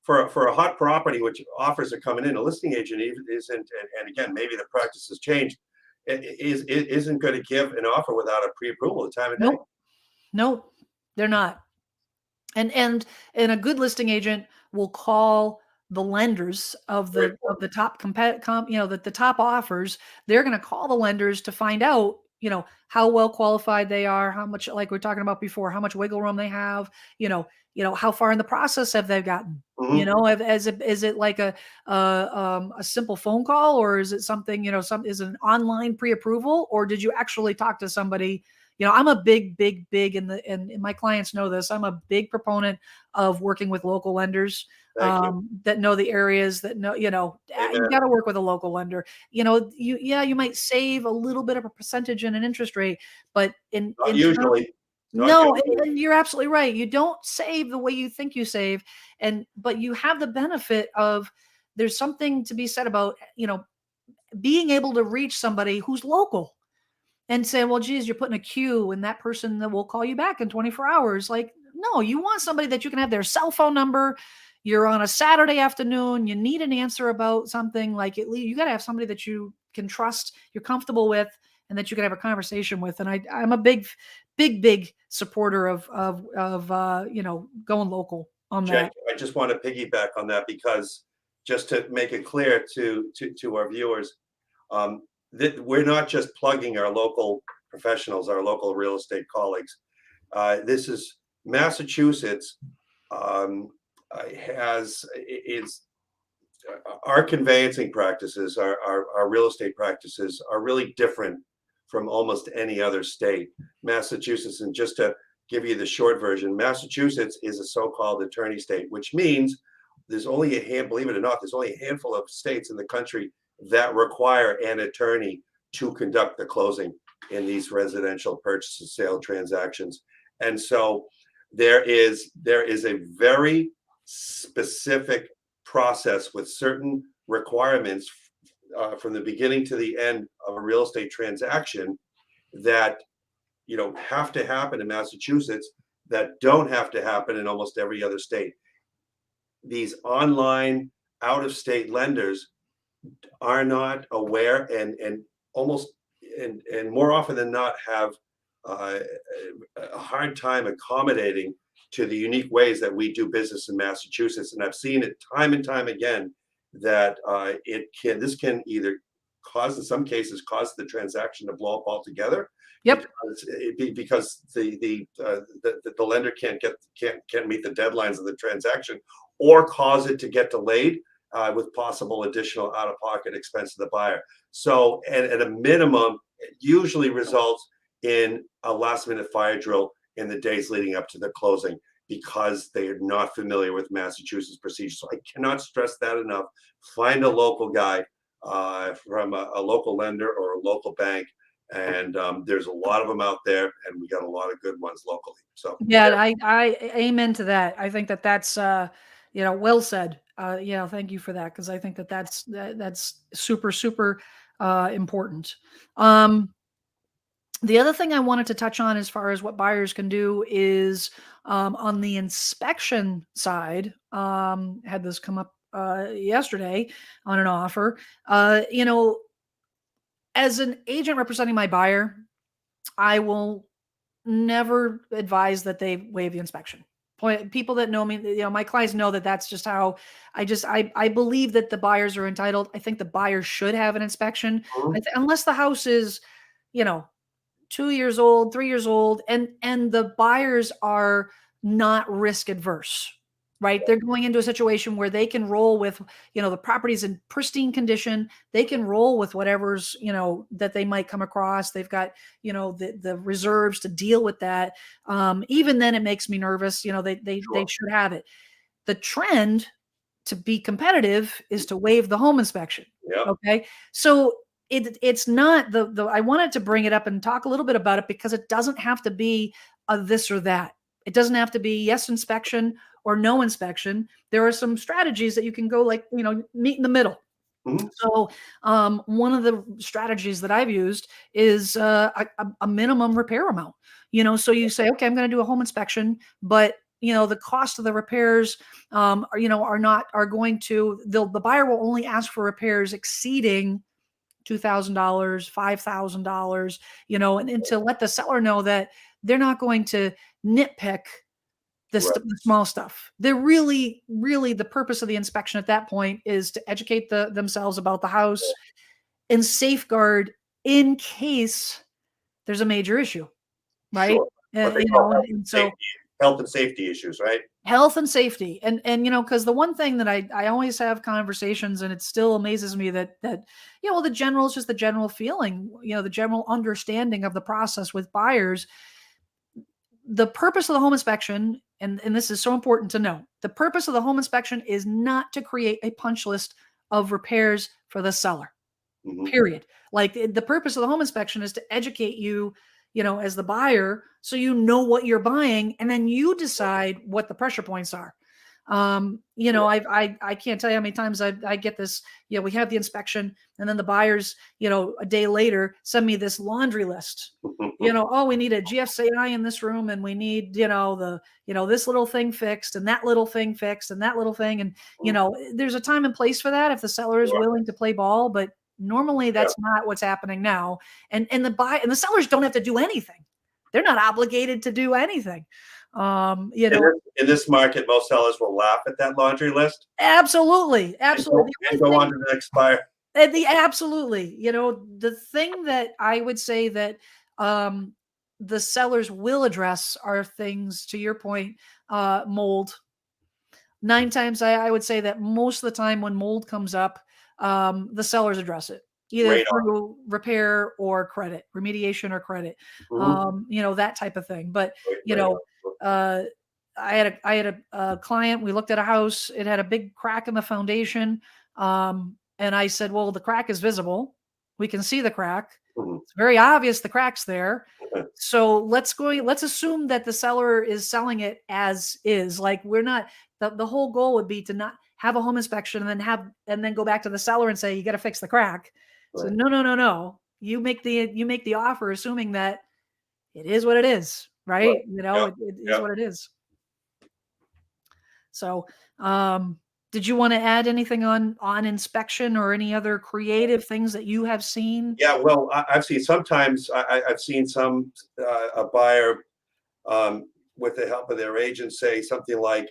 for a hot property, which offers are coming in, a listing agent isn't, and again, maybe the practice has changed, isn't going to give an offer without a pre-approval at the time of day. Nope. Nope. They're not. And a good listing agent will call the lenders of Very the important. top the top offers. They're going to call the lenders to find out, how well qualified they are, how much, like we are talking about before, how much wiggle room they have, how far in the process have they gotten. Mhm. Is it like a simple phone call, or is it something, is it an online pre-approval, or did you actually talk to somebody? I'm a big and my clients know this. I'm a big proponent of working with local lenders Thank you. that know the areas, that know, you Amen. got to work with a local lender. You might save a little bit of a percentage in an interest rate, but Not in terms, usually. Not no, usually. and you're absolutely right. You don't save the way you think you save, but you have the benefit of, there's something to be said about, being able to reach somebody who's local and say, well, geez, you're putting a queue and that person that will call you back in 24 hours. Like, no, you want somebody that you can have their cell phone number. You're on a Saturday afternoon. You need an answer about something. Like, you got to have somebody that you can trust, you're comfortable with, and that you can have a conversation with. And I'm a big supporter of going local on Jake, that. I just want to piggyback on that because just to make it clear to our viewers, that we're not just plugging our local professionals, our local real estate colleagues. This is Massachusetts, has is our conveyancing practices, our real estate practices are really different from almost any other state. Massachusetts, and just to give you the short version, Massachusetts is a so-called attorney state, which means there's only believe it or not, there's only a handful of states in the country that require an attorney to conduct the closing in these residential purchase and sale transactions. And so there is a very specific process with certain requirements from the beginning to the end of a real estate transaction that have to happen in Massachusetts that don't have to happen in almost every other state. These online out-of-state lenders are not aware, and almost and more often than not have uh, a hard time accommodating to the unique ways that we do business in Massachusetts. And I've seen it time and time again that this can either in some cases cause the transaction to blow up altogether Yep. because the lender can't meet the deadlines of the transaction, or cause it to get delayed with possible additional out-of-pocket expense to the buyer. So at a minimum, it usually results in a last-minute fire drill in the days leading up to the closing because they are not familiar with Massachusetts procedures. So I cannot stress that enough. Find a local guy from a local lender or a local bank, and there's a lot of them out there, and we got a lot of good ones locally. So Yeah, I amen to that. I think that's well said. Thank you for that, because I think that's super important. Um, the other thing I wanted to touch on as far as what buyers can do is, on the inspection side. Had this come up yesterday on an offer. As an agent representing my buyer, I will never advise that they waive the inspection. People that know me, my clients know that that's just how I believe that the buyers are entitled. I think the buyer should have an inspection, mhm, unless the house is, you know, 2 years old, 3 years old, and the buyers are not risk adverse, right? They're going into a situation where they can roll with, the property's in pristine condition. They can roll with whatever's, that they might come across. They've got, the reserves to deal with that. Even then it makes me nervous. They sure. should have it. The trend to be competitive is to waive the home inspection. Yep. Okay. So it's not the I wanted to bring it up and talk a little bit about it, because it doesn't have to be a this or that. It doesn't have to be yes inspection or no inspection. There are some strategies that you can go, like, meet in the middle. Mhm. So, one of the strategies that I've used is a minimum repair amount. So you say, okay, I'm going to do a home inspection, but the cost of the repairs the buyer will only ask for repairs exceeding $2,000, $5,000, and to let the seller know that they're not going to nitpick the small stuff. They're really, really, the purpose of the inspection at that point is to educate themselves about the house and safeguard in case there's a major issue, right? Sure. What they call health and safety issues, right? Health and safety. And because the one thing that I always have conversations, and it still amazes me that the general is just the general feeling, the general understanding of the process with buyers. The purpose of the home inspection, and this is so important to know, the purpose of the home inspection is not to create a punch list of repairs for the seller. Period. Like, the purpose of the home inspection is to educate you, as the buyer, so you know what you're buying, and then you decide what the pressure points are. I can't tell you how many times I get this. We have the inspection, and then the buyers, a day later, send me this laundry list. Oh, we need a GFCI in this room, and we need this little thing fixed, and that little thing fixed, and that little thing, and there's a time and place for that if the seller is willing to play ball, but normally that's not what's happening now. And the sellers don't have to do anything. They're not obligated to do anything. In this market, most sellers will laugh at that laundry list. Absolutely. And go on to the next buyer. Absolutely. The thing that I would say that the sellers will address are things, to your point, mold. 9 times I would say that most of the time when mold comes up, the sellers address it, either through repair or credit, remediation or credit, that type of thing. But, I had a client, we looked at a house, it had a big crack in the foundation. And I said, well, the crack is visible. We can see the crack. It's very obvious the crack's there. So let's assume that the seller is selling it as is. Like, we're not, the whole goal would be to not have a home inspection and then go back to the seller and say, you got to fix the crack. So no. You make the offer assuming that it is what it is, right? It is what it is. So, did you want to add anything on inspection or any other creative things that you have seen? Yeah, well, I've seen sometimes I've seen a buyer with the help of their agent say something like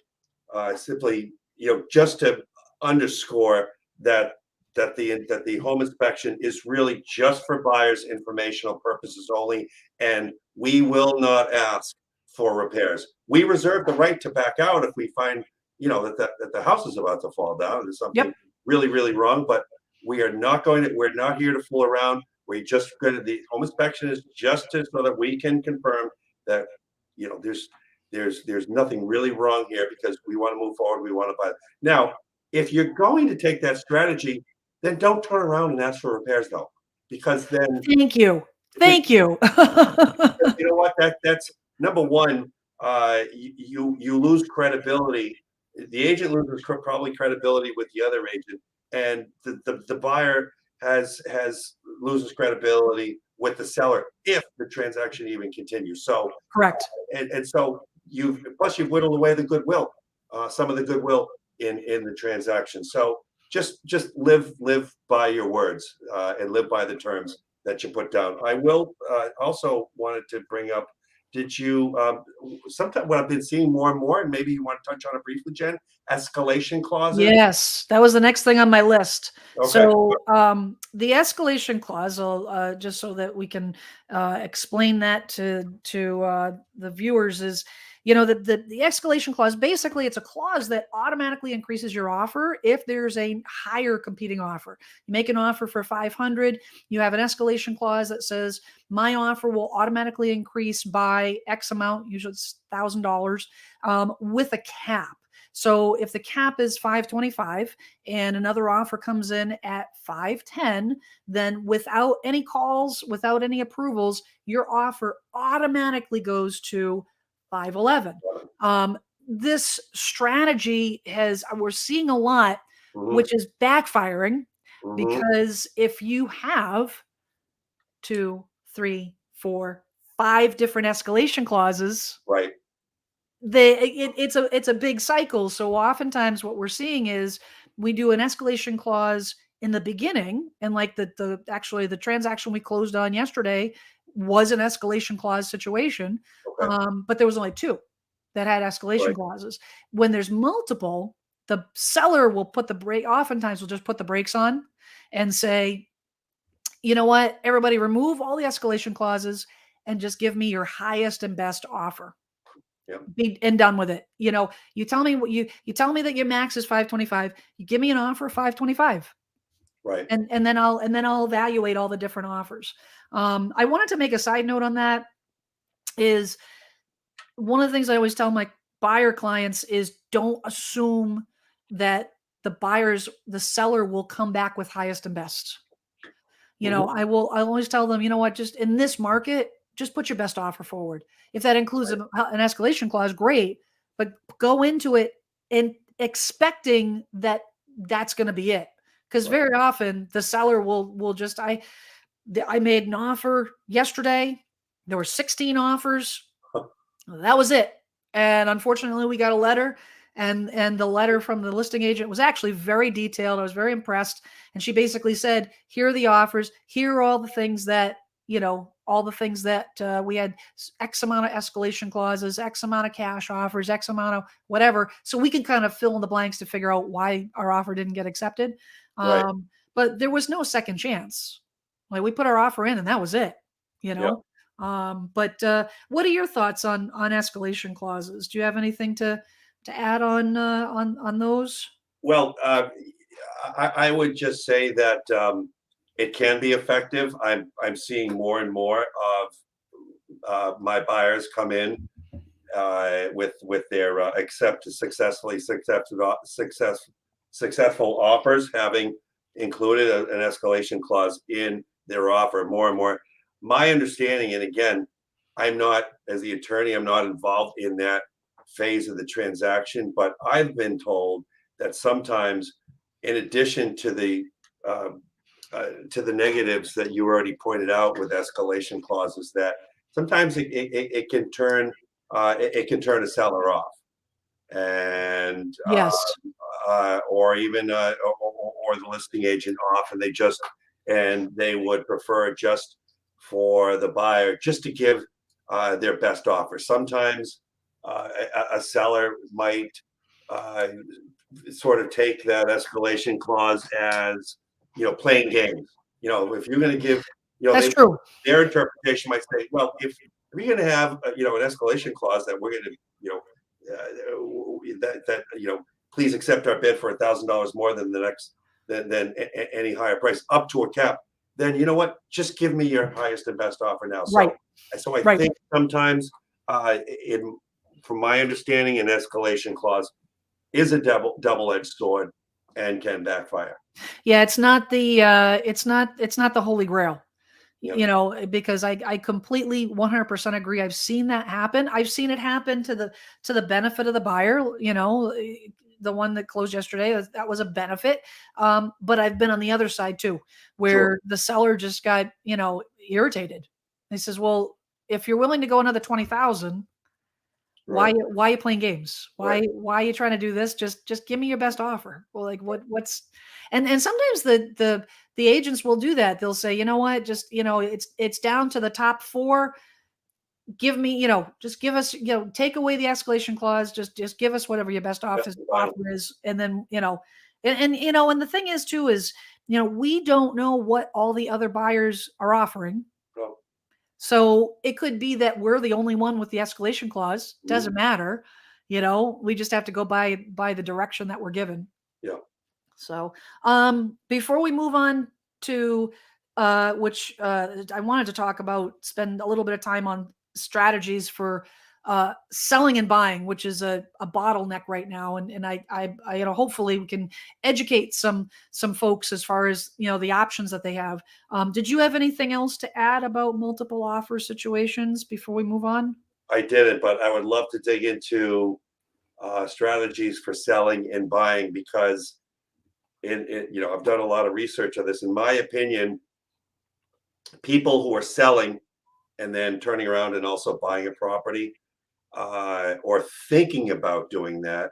simply, just to underscore that the home inspection is really just for buyers' informational purposes only, and we will not ask for repairs. We reserve the right to back out if we find that the house is about to fall down. There's something really, really wrong, but we're not here to fool around. The home inspection is just so that we can confirm that there's nothing really wrong here, because we want to move forward. We want to buy. Now, if you're going to take that strategy, then don't turn around and ask for repairs, though, because then thank you. You know what? That's number one. You lose credibility. The agent loses probably credibility with the other agent, and the buyer loses credibility with the seller if the transaction even continues. So correct. And so you've whittled away the goodwill, some of the goodwill in the transaction. So just live by your words and live by the terms that you put down. I will also wanted to bring up, did you sometimes what I've been seeing more and more, and maybe you want to touch on it briefly, Jen, escalation clauses? Yes, that was the next thing on my list. Okay. So the escalation clause, just so that we can explain that to the viewers, is the escalation clause, basically it's a clause that automatically increases your offer if there's a higher competing offer. You make an offer for 500, you have an escalation clause that says my offer will automatically increase by X amount, usually it's $1,000, with a cap. So if the cap is 525 and another offer comes in at 510, then without any calls, without any approvals, your offer automatically goes to 511. This strategy we're seeing a lot, which is backfiring, because if you have 2, 3, 4, 5 different escalation clauses, right, it's a big cycle. So oftentimes what we're seeing is we do an escalation clause in the beginning, and like the actually the transaction we closed on yesterday was an escalation clause situation, Okay. but there was only two that had escalation Right. clauses. When there's multiple, the seller will put the brake. Oftentimes, will just put the brakes on and say, you know what, everybody, remove all the escalation clauses and just give me your highest and best offer, Yeah. be and done with it. You tell me what you tell me that your max is 525. You give me an offer of 525, Right. and then I'll evaluate all the different offers. I wanted to make a side note on that. Is one of the things I always tell my buyer clients is don't assume that the seller will come back with highest and best. Hmm. I always tell them, you know what, just in this market, just put your best offer forward. If that includes Right. an escalation clause, great, but go into it and expecting that that's going to be it. Because Right. very often the seller will just I made an offer yesterday. There were 16 offers. That was it. And unfortunately, we got a letter, and the letter from the listing agent was actually very detailed. I was very impressed, and she basically said, "Here are the offers. Here are all the things that we had X amount of escalation clauses, X amount of cash offers, X amount of whatever, so we can kind of fill in the blanks to figure out why our offer didn't get accepted." Right. But there was no second chance. Like, we put our offer in, and that was it. You Yeah. know. But what are your thoughts on escalation clauses? Do you have anything to add on those? Well, I would just say that it can be effective. I'm seeing more and more of my buyers come in with their successful offers, having included an escalation clause in their offer more and more. My understanding, and again, I'm not, as the attorney, I'm not involved in that phase of the transaction, but I've been told that sometimes, in addition uh, to the negatives that you already pointed out with escalation clauses, that sometimes it can turn it can turn a seller off, and Yes, or even or the listing agent off, and they would prefer just for the buyer just to give their best offer. Sometimes a seller might uh, sort of take that escalation clause as, playing games. If you're going to give, that's they true. their interpretation might say, well, if you're going to have an escalation clause that we're going to, that please accept our bid for $1,000 more than the next than any higher price up to a cap, then you know what, just give me your highest and best offer now. Right, So I right. think sometimes in from my understanding, an escalation clause is a double-edged sword and can backfire. Yeah, it's not the holy grail. Yep. Because I completely 100% agree. I've seen that happen. I've seen it happen to the benefit of the buyer. The one that closed yesterday, that was a benefit. But I've been on the other side too, Sure. where the seller just got irritated. He says, "Well, if you're willing to go another 20,000, why Right. why are you playing games? Why Right. why are you trying to do this? Just give me your best offer." Well, like, what's and sometimes the agents will do that. They'll say, "You know what? Just, it's down to the top 4. Give me, just give us, take away the escalation clause. Just give us whatever your best That's offer the final. offer is." And then, and the thing is too is, we don't know what all the other buyers are offering. No. So it could be that we're the only one with the escalation clause. Mhm. Doesn't matter. We just have to go by the direction that we're given. Yeah. So, before we move on to which I wanted to talk about, spend a little bit of time on strategies for selling and buying, which is a bottleneck right now, and I hopefully we can educate some folks as far as the options that they have. Did you have anything else to add about multiple offer situations before we move on? I didn't, but I would love to dig into strategies for selling and buying, because I've done a lot of research on this. In my opinion, people who are selling and then turning around and also buying a property, or thinking about doing that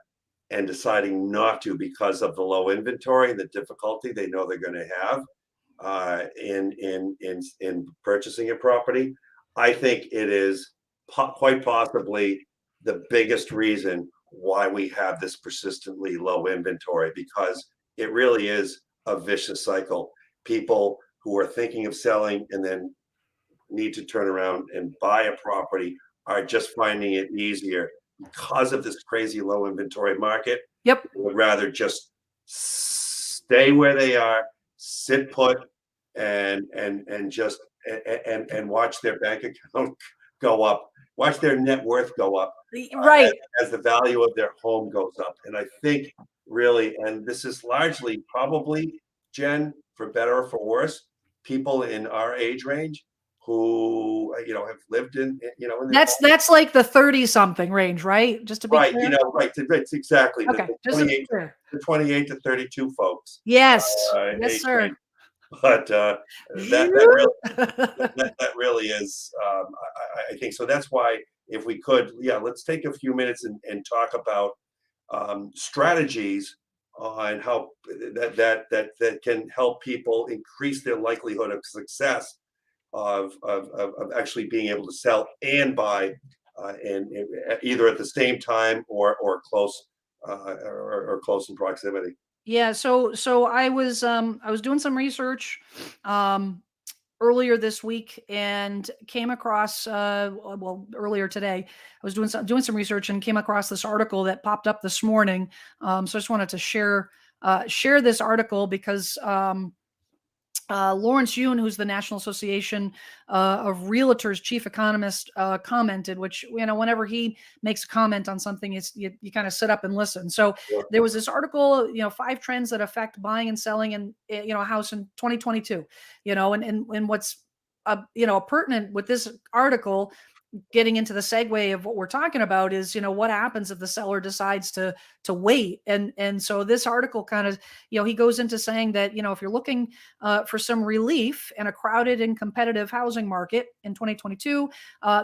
and deciding not to because of the low inventory and the difficulty they know they're going to have in purchasing a property. I think it is quite possibly the biggest reason why we have this persistently low inventory, because it really is a vicious cycle. People who are thinking of selling and then need to turn around and buy a property are just finding it easier because of this crazy low inventory market. Yep. They would rather just stay where they are, sit put, and just and watch their bank account go up, watch their net worth go up Right. as the value of their home goes up. And I think really, and this is largely probably, Jen, for better or for worse, people in our age range who have lived in in their That's like the 30 something range, right? Just to be right, clear. right. It's exactly Okay, the just to be clear. 28 to 32 folks Yes. Yes, age sir. range. But that really is, I think so. That's why, if we could, yeah, let's take a few minutes and talk about strategies on how that can help people increase their likelihood of success of actually being able to sell and buy, and either at the same time or close, or close in proximity. Yeah, so I was doing some research um earlier this week and came across well, earlier today I was doing some research and came across this article that popped up this morning. So I just wanted to share this article because Lawrence Yun, who's the National Association of Realtors chief economist, commented, which, whenever he makes a comment on something, you kind of sit up and listen. So Sure. there was this article, 5 trends that affect buying and selling in, a house in 2022, and what's, pertinent with this article, getting into the segue of what we're talking about, is what happens if the seller decides to wait. And so this article kind of, he goes into saying that, if you're looking for some relief in a crowded and competitive housing market in 2022,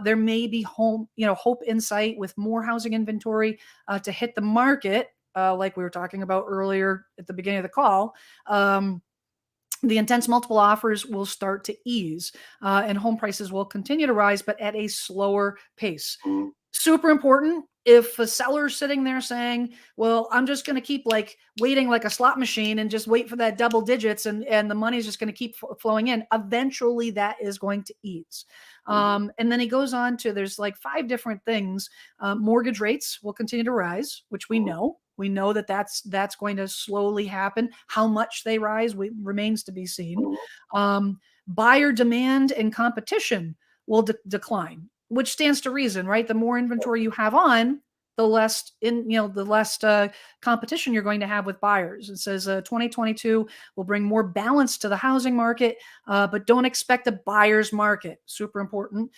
there may be hope in sight with more housing inventory to hit the market, like we were talking about earlier at the beginning of the call. The intense multiple offers will start to ease, and home prices will continue to rise, but at a slower pace. Mhm. Super important. If a seller's sitting there saying, well, I'm just going to keep like waiting like a slot machine and just wait for that double digits, and the money's just going to keep flowing in, eventually that is going to ease. And then he goes on to, there's like 5 different things. Mortgage rates will continue to rise, which we know that that's going to slowly happen. How much they rise remains to be seen. Buyer demand and competition will decline, which stands to reason, right? The more inventory you have on, the less competition you're going to have with buyers. It says 2022 will bring more balance to the housing market, but don't expect a buyer's market. Super important.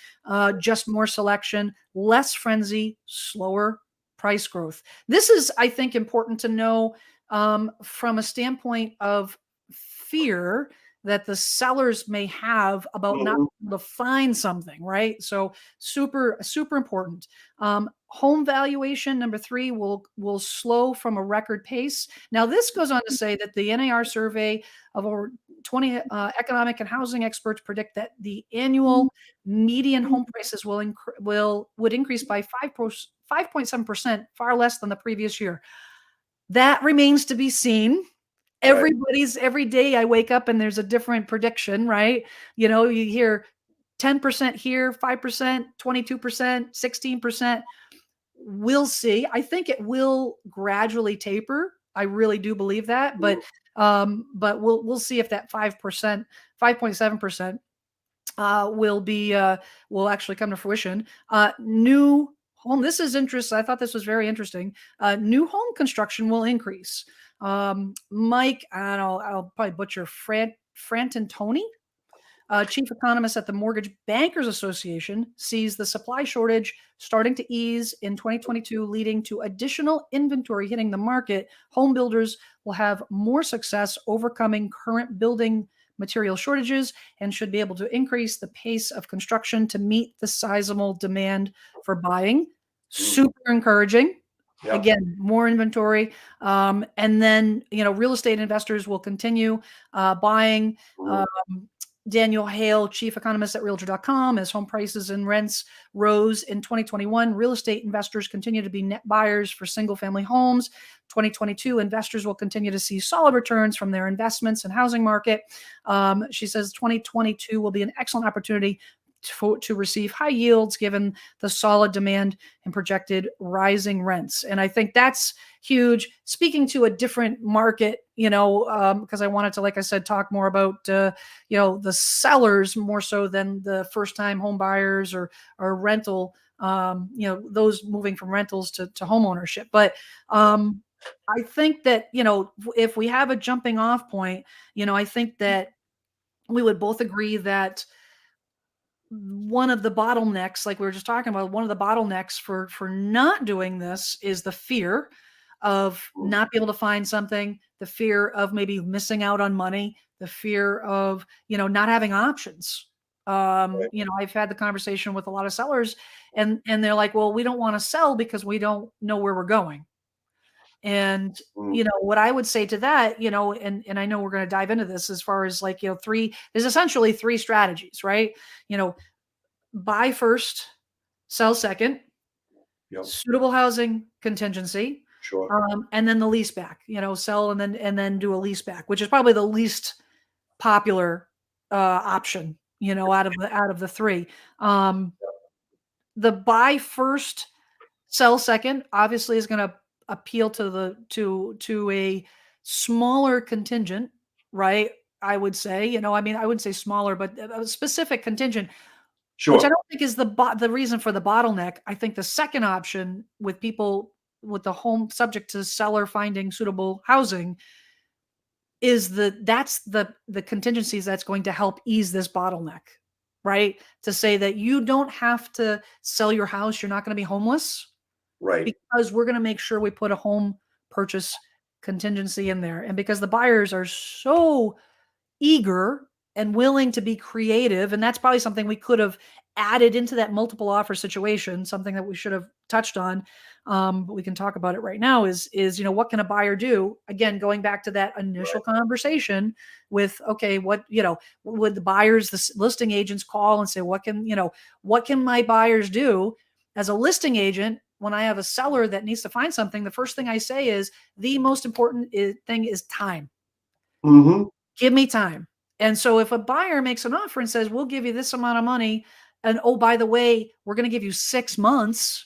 Just more selection, less frenzy, slower price growth. This is, I think, important to know from a standpoint of fear that the sellers may have about not Mhm. able to find something, right? So super, super important. Home valuation, number 3, will slow from a record pace. Now, this goes on to say that the NAR survey of over 20 economic and housing experts predict that the annual median home prices would increase by 5.7%, far less than the previous year. That remains to be seen. Right. Every day I wake up and there's a different prediction, right? You hear 10% here, 5%, 22%, 16%. We'll see. I think it will gradually taper. I really do believe that, but we'll see if that 5%, 5.7% will actually come to fruition. New home. This is interesting. I thought this was very interesting. New home construction will increase. Mike, I don't know, I'll probably butcher Frantantoni, chief economist at the Mortgage Bankers Association, sees the supply shortage starting to ease in 2022, leading to additional inventory hitting the market. Home builders will have more success overcoming current building material shortages and should be able to increase the pace of construction to meet the sizable demand for buying. Mm. super encouraging. Yep. Again, more inventory. And then, real estate investors will continue buying. Mm. Um, Daniel Hale, chief economist at Realtor.com, as home prices and rents rose in 2021, real estate investors continue to be net buyers for single family homes. 2022, investors will continue to see solid returns from their investments in housing market. She says 2022 will be an excellent opportunity to receive high yields given the solid demand and projected rising rents. And I think that's huge. Speaking to a different market, because I wanted to, like I said, talk more about, the sellers more so than the first time home buyers or rental, those moving from rentals to home ownership. But I think that, if we have a jumping off point, I think that we would both agree that one of the bottlenecks, like we were just talking about, one of the bottlenecks for not doing this is the fear of Mm. not being able to find something, the fear of maybe missing out on money, the fear of, not having options. Right. I've had the conversation with a lot of sellers, and they're like, well, we don't want to sell because we don't know where we're going. And Mm. what I would say to that, and I know we're going to dive into this as far as like, there's essentially three strategies, right? You know, buy first, sell second, Yep. suitable housing contingency, Sure. and then the lease back, sell and then do a lease back, which is probably the least popular option, out of the three. Um, the buy first, sell second obviously is going to appeal to a smaller contingent, right? I would say, I wouldn't say smaller, but a specific contingent, which I Sure. don't think is the reason for the bottleneck. I think the second option with people with the home subject to seller finding suitable housing is that's the contingencies that's going to help ease this bottleneck, right? To say that you don't have to sell your house, you're not going to be homeless Right. because we're going to make sure we put a home purchase contingency in there. And because the buyers are so eager and willing to be creative, and that's probably something we could have added into that multiple offer situation, something that we should have touched on, but we can talk about it right now, is what can a buyer do? Again, going back to that initial Right. conversation with, okay, what, would the buyers, the listing agents call and say, what can my buyers do? As a listing agent, when I have a seller that needs to find something, the first thing I say is the most important thing is time. Hmm. Give me time. And so if a buyer makes an offer and says, we'll give you this amount of money, and oh, by the way, we're going to give you 6 months,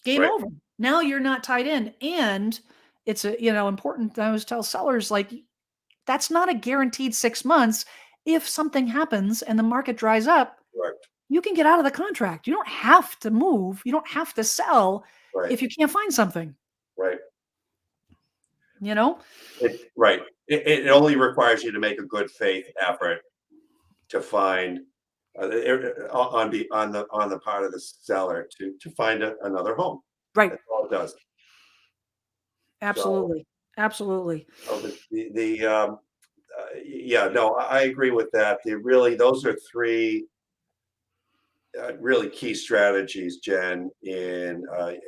game Right. over. Now you're not tied in. And it's important. I always tell sellers, like, that's not a guaranteed 6 months. If something happens and the market dries up, Right. you can get out of the contract. You don't have to move. You don't have to sell Right. if you can't find something, Right. you know? Right. It only requires you to make a good faith effort to find on the part of the seller to find another home. Right. That's all it does. So, Absolutely. Absolutely. yeah, no, I agree with that. Those are three really key strategies, Jen. In I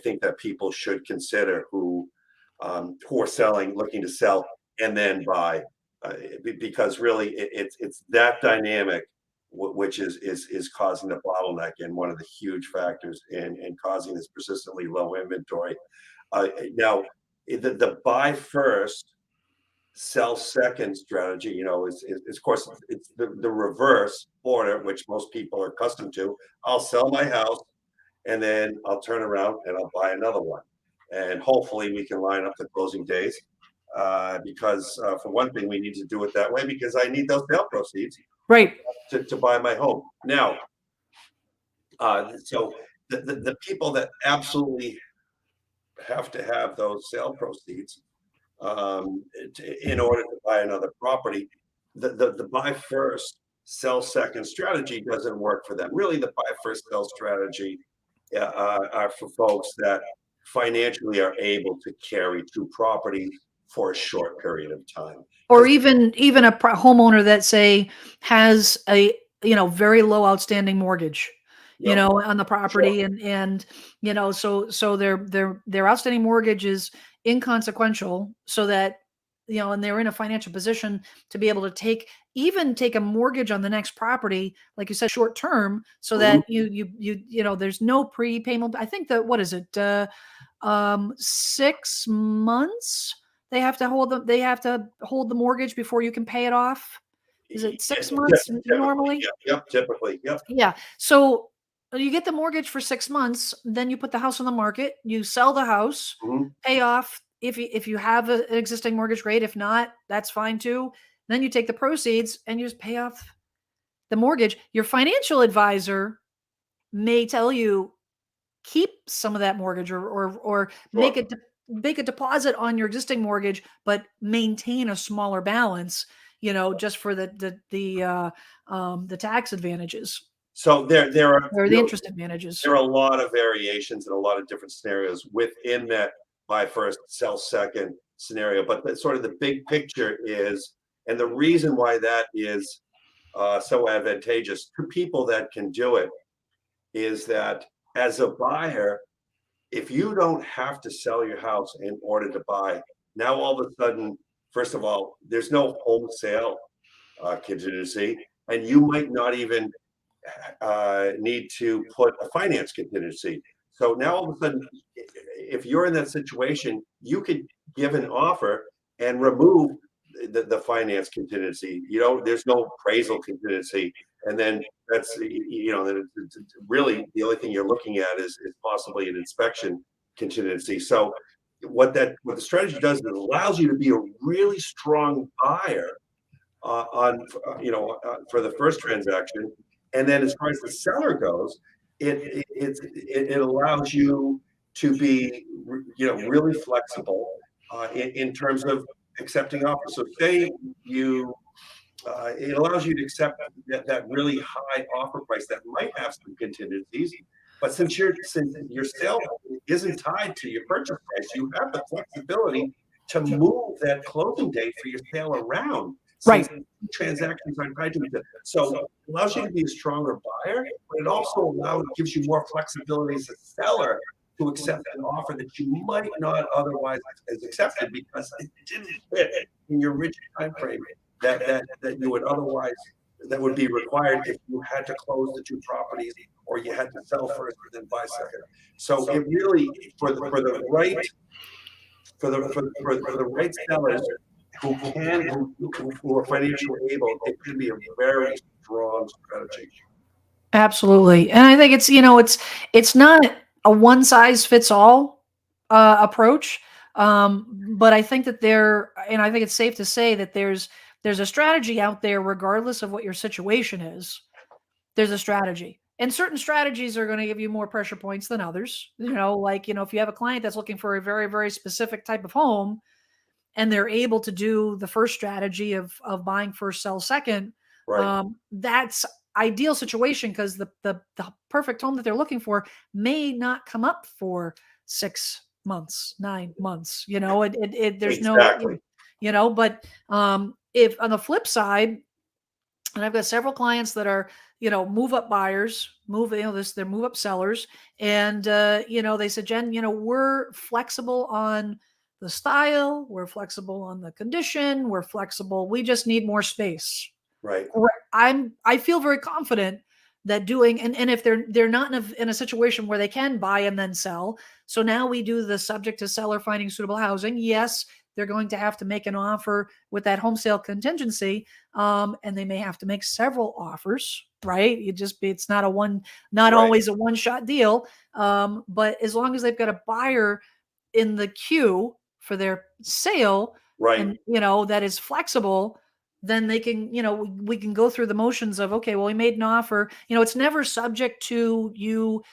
think that people should consider who are selling, looking to sell, and then buy, because really it's that dynamic which is causing the bottleneck and one of the huge factors in causing this persistently low inventory. Now, the buy first, sell second strategy, of course it's the reverse order, which most people are accustomed to. I'll sell my house and then I'll turn around and I'll buy another one. And hopefully we can line up the closing days, because for one thing, we need to do it that way because I need those sale proceeds Right. to buy my home. Now, so the people that absolutely have to have those sale proceeds, in order to buy another property, the buy first, sell second strategy doesn't work for them. Really, the buy first, sell strategy are for folks that financially are able to carry two properties for a short period of time. Or Because even a homeowner that, say, has a very low outstanding mortgage. you Yep. know, on the Sure. property, and you know, so their outstanding mortgage is inconsequential, so that, you know, and they're in a financial position to be able to take a mortgage on the next property, like you said, short term, so Mhm. that you know, there's no prepayment. I think that, what is it, 6 months they have to hold the mortgage before you can pay it off. Is it Yeah, 6 months typically, normally? yep, yep, typically, yep. Yeah. So you get the mortgage for 6 months, then you put the house on the market, you sell the house, Mhm. pay off. If you have an existing mortgage, great. If not, that's fine too. Then you take the proceeds and you just pay off the mortgage. Your financial advisor may tell you, keep some of that mortgage, or Sure. make a deposit on your existing mortgage, but maintain a smaller balance, you know, just for the tax advantages, So there are, or the interest advantages. there are a lot of variations and a lot of different scenarios within that buy first, sell second scenario. But the sort of the big picture is, and the reason why that is so advantageous to people that can do it is that as a buyer, if you don't have to sell your house in order to buy, now all of a sudden, first of all, there's no home sale contingency, and you might not even need to put a finance contingency. So now all of a sudden, if you're in that situation, you could give an offer and remove the finance contingency. You know, there's no appraisal contingency, and then that's, you know, then it's really the only thing you're looking at is possibly an inspection contingency. So what the strategy does is it allows you to be a really strong buyer on for the first transaction, and then as far as the seller goes, it allows you to be really flexible in terms of accepting offers. So say you it allows you to accept that really high offer price that might have some contingencies. But since your sale isn't tied to your purchase price, you have the flexibility to move that closing date for your sale around, since Right. transactions aren't tied to each other. So it allows you to be a stronger buyer, but it also gives you more flexibility as a seller to accept an offer that you might not otherwise have accepted because it didn't fit in your rigid time frame that you would otherwise, that would be required if you had to close the two properties or you had to sell first and then buy second. So it really, for the right for the right sellers who are financially able, it can be a very strong strategy. Absolutely. And I think it's, you know, it's not a one size fits all approach. But I think that and I think it's safe to say that there's a strategy out there, regardless of what your situation is. There's a strategy. And certain strategies are going to give you more pressure points than others. You know, like, you know, if you have a client that's looking for a very, very specific type of home, and they're able to do the first strategy of buying first, sell second, Right. that's ideal situation, because the perfect home that they're looking for may not come up for 6 months, 9 months. You know, there's no, Exactly. you know, but if on the flip side, and I've got several clients that are, you know, move up buyers, they're move up sellers. And, you know, they said, Jen, you know, we're flexible on the style, we're flexible on the condition, we're flexible. We just need more space. Right. I feel very confident that and if they're not in a situation where they can buy and then sell. So now we do the subject to seller finding suitable housing. Yes, they're going to have to make an offer with that home sale contingency. And they may have to make several offers, right? It's not Right. always a one shot deal. But as long as they've got a buyer in the queue for their sale, Right. and, you know, that is flexible, then they can, you know, we can go through the motions of, okay, well, we made an offer. You know, it's never subject to you.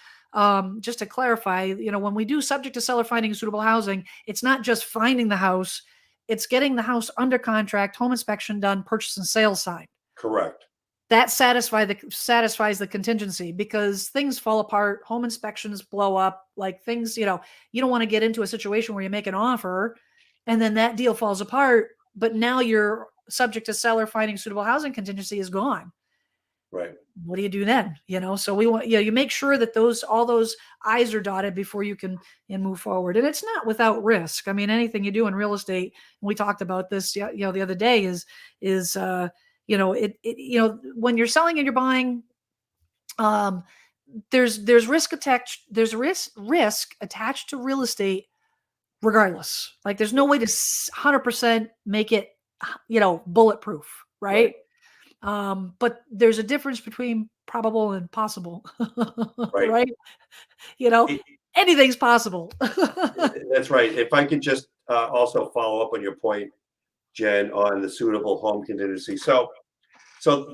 Just to clarify, you know, when we do subject to seller finding suitable housing, it's not just finding the house, it's getting the house under contract, home inspection done, purchase and sale signed. Correct. That satisfies the contingency, because things fall apart, home inspections blow up, like things, you know, you don't want to get into a situation where you make an offer and then that deal falls apart, but now you're subject to seller finding suitable housing contingency is gone. Right. What do you do then? So we want, you make sure that all those I's are dotted before you can and move forward. And it's not without risk. I mean, anything you do in real estate, and we talked about this, the other day is when you're selling and you're buying, um, there's risk attached to real estate regardless. Like there's no way to 100% make it, bulletproof, Right. right? But there's a difference between probable and possible, Right. right? You know, It- anything's possible. that's right. If I could just also follow up on your point, Jen, on the suitable home contingency. So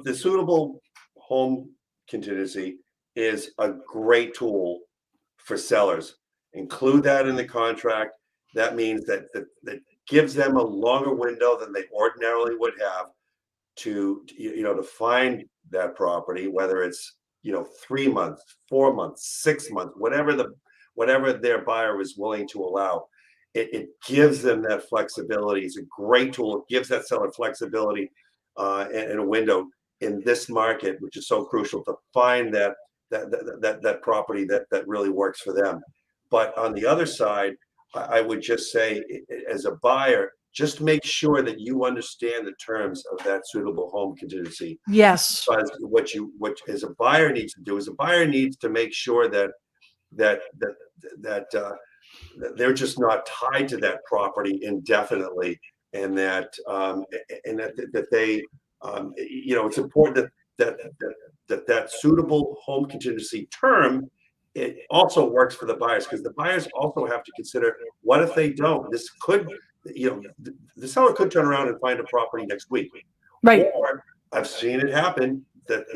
the suitable home contingency is a great tool for sellers. Include that in the contract. That means that gives them a longer window than they ordinarily would have to find that property, whether it's 3 months, 4 months, 6 months, whatever their buyer is willing to allow. It gives them that flexibility. It's a great tool. It gives that seller flexibility and a window in this market, which is so crucial to find that property that really works for them. But on the other side, I would just say, as a buyer, just make sure that you understand the terms of that suitable home contingency. Yes. Because what as a buyer needs to do is a buyer needs to make sure that that that they're just not tied to that property indefinitely, and that they, it's important that suitable home contingency term, it also works for the buyers, because the buyers also have to consider, what if they don't? This could, the seller could turn around and find a property next week, Right. or I've seen it happen that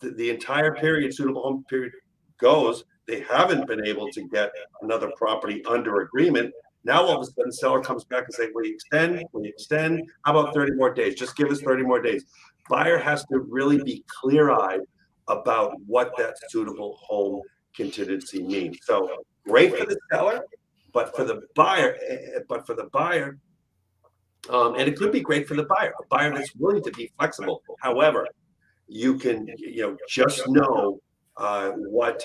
the entire period, suitable home period, goes, they haven't been able to get another property under agreement. Now all of a sudden, seller comes back and say, "Will you extend? Will you extend? How about 30 more days? Just give us 30 more days." Buyer has to really be clear-eyed about what that suitable home contingency means. So great for the seller, but for the buyer, and it could be great for the buyer, a buyer that's willing to be flexible. However, you can, just know what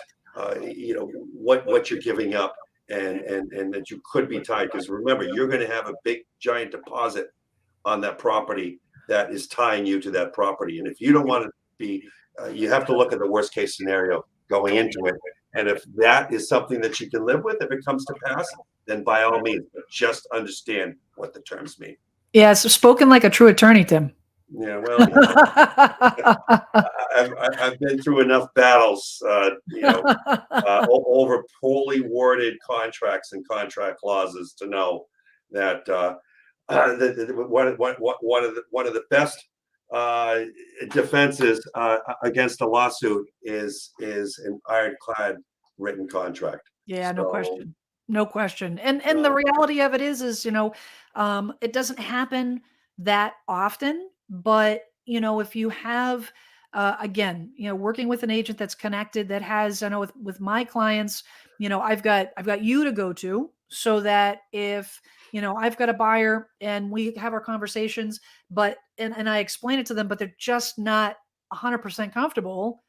you're giving up, and that you could be tied, because remember, you're going to have a big giant deposit on that property that is tying you to that property. And if you don't want to be, you have to look at the worst case scenario going into it. And if that is something that you can live with, if it comes to pass, then by all means, but just understand what the terms mean. Yeah, so spoken like a true attorney, Tim. Yeah, well, I've been through enough battles, over poorly worded contracts and contract clauses to know that one of the best defenses against a lawsuit is an ironclad written contract. Yeah, no So, question. No question. And the reality of it is, it doesn't happen that often, but if you have again, working with an agent that's connected, that has, I know with my clients, I've got you to go to, so that if I've got a buyer and we have our conversations, but and I explain it to them, but they're just not 100% comfortable,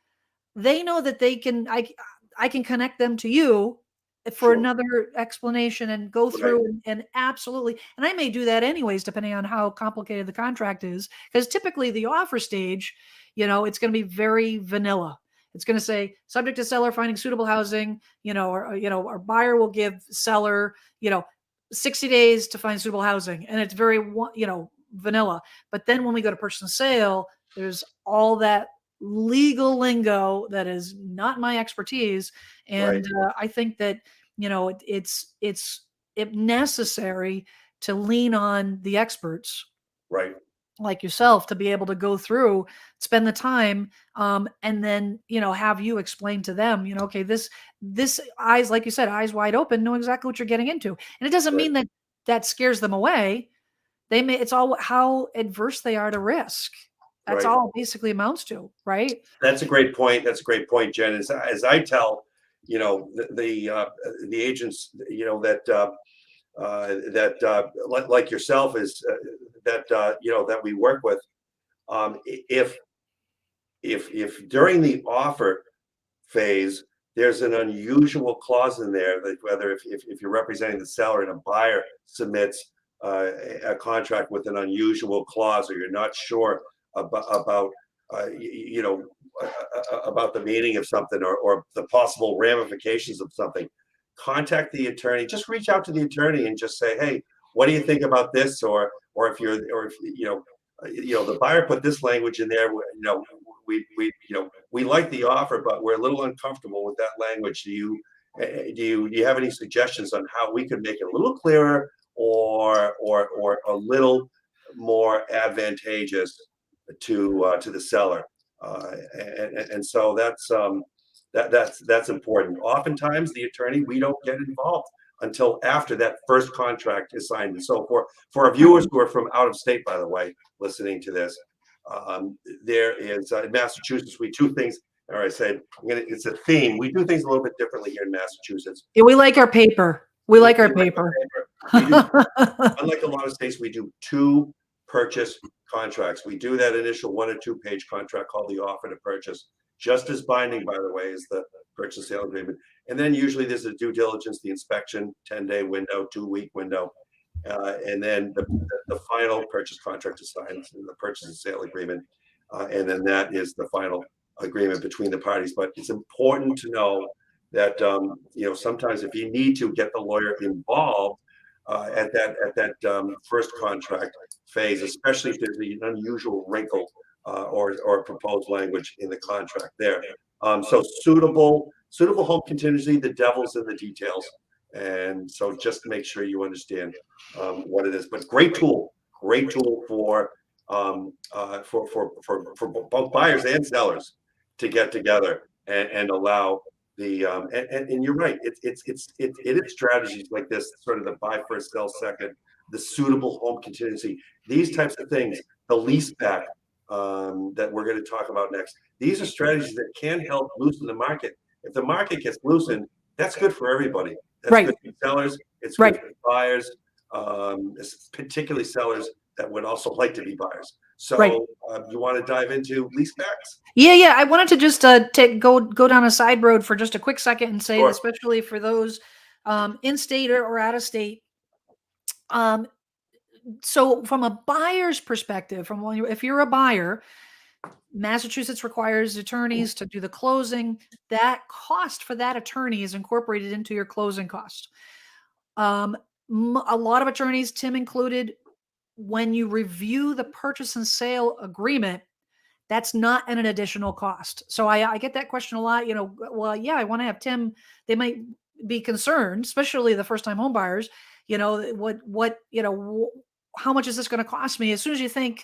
they know that I can connect them to you for sure. another explanation and go Right. through, and absolutely, and I may do that anyways, depending on how complicated the contract is, because typically the offer stage, it's going to be very vanilla. It's going to say, subject to seller finding suitable housing, our buyer will give seller, 60 days to find suitable housing, and it's very, vanilla. But then when we go to purchase and sale, there's all that legal lingo that is not my expertise. Right. And I think that, it's necessary to lean on the experts Right. like yourself to be able to go through, spend the time, and then, have you explain to them, okay, this eyes, like you said, eyes wide open, know exactly what you're getting into. And it doesn't Right. mean that that scares them away. It's all how adverse they are to risk. That's Right. all it basically amounts to, right? That's a great point. That's a great point, Jen. As I tell, the agents, like yourself, is that we work with. If if during the offer phase there's an unusual clause in there, like whether if you're representing the seller and a buyer submits a contract with an unusual clause, or you're not sure about about the meaning of something, or the possible ramifications of something, contact the attorney. Just reach out to the attorney and just say, hey, what do you think about this? Or if you're, or if the buyer put this language in there, we like the offer, but we're a little uncomfortable with that language. Do you have any suggestions on how we could make it a little clearer, or a little more advantageous to the seller? And so that's important. Oftentimes the attorney, we don't get involved until after that first contract is signed. And so for our viewers who are from out of state, by the way, listening to this, there is in Massachusetts, we do things, or I said, it's a theme. We do things a little bit differently here in Massachusetts. Yeah, we like our paper. We like our paper. Unlike a lot of states, we do 2 purchase contracts. We do that initial 1 or 2 page contract called the offer to purchase. Just as binding, by the way, is the purchase sale agreement. And then usually there's a due diligence, the inspection, 10-day window, 2-week window. And then the final purchase contract is signed, the purchase and sale agreement. And then that is the final agreement between the parties. But it's important to know that, sometimes if you need to get the lawyer involved at that first contract phase, especially if there's an unusual wrinkle or proposed language in the contract there. So suitable home contingency, the devil's in the details. And so just make sure you understand what it is. But great tool for both buyers and sellers to get together and allow the and you're right. It is strategies like this, sort of the buy first, sell second, the suitable home contingency, these types of things, the lease back that we're going to talk about next. These are strategies that can help loosen the market. If the market gets loosened, that's good for everybody. That's good for sellers. It's good for buyers, particularly sellers that would also like to be buyers. So you want to dive into lease backs? Yeah. I wanted to just go down a side road for just a quick second and say, especially for those in state or out of state. So from a buyer's perspective, if you're a buyer, Massachusetts requires attorneys to do the closing. That cost for that attorney is incorporated into your closing cost. A lot of attorneys, Tim included, when you review the purchase and sale agreement, that's not an additional cost. So I get that question a lot. Well, yeah, I want to have Tim. They might be concerned, especially the first-time home buyers. How much is this going to cost me? As soon as you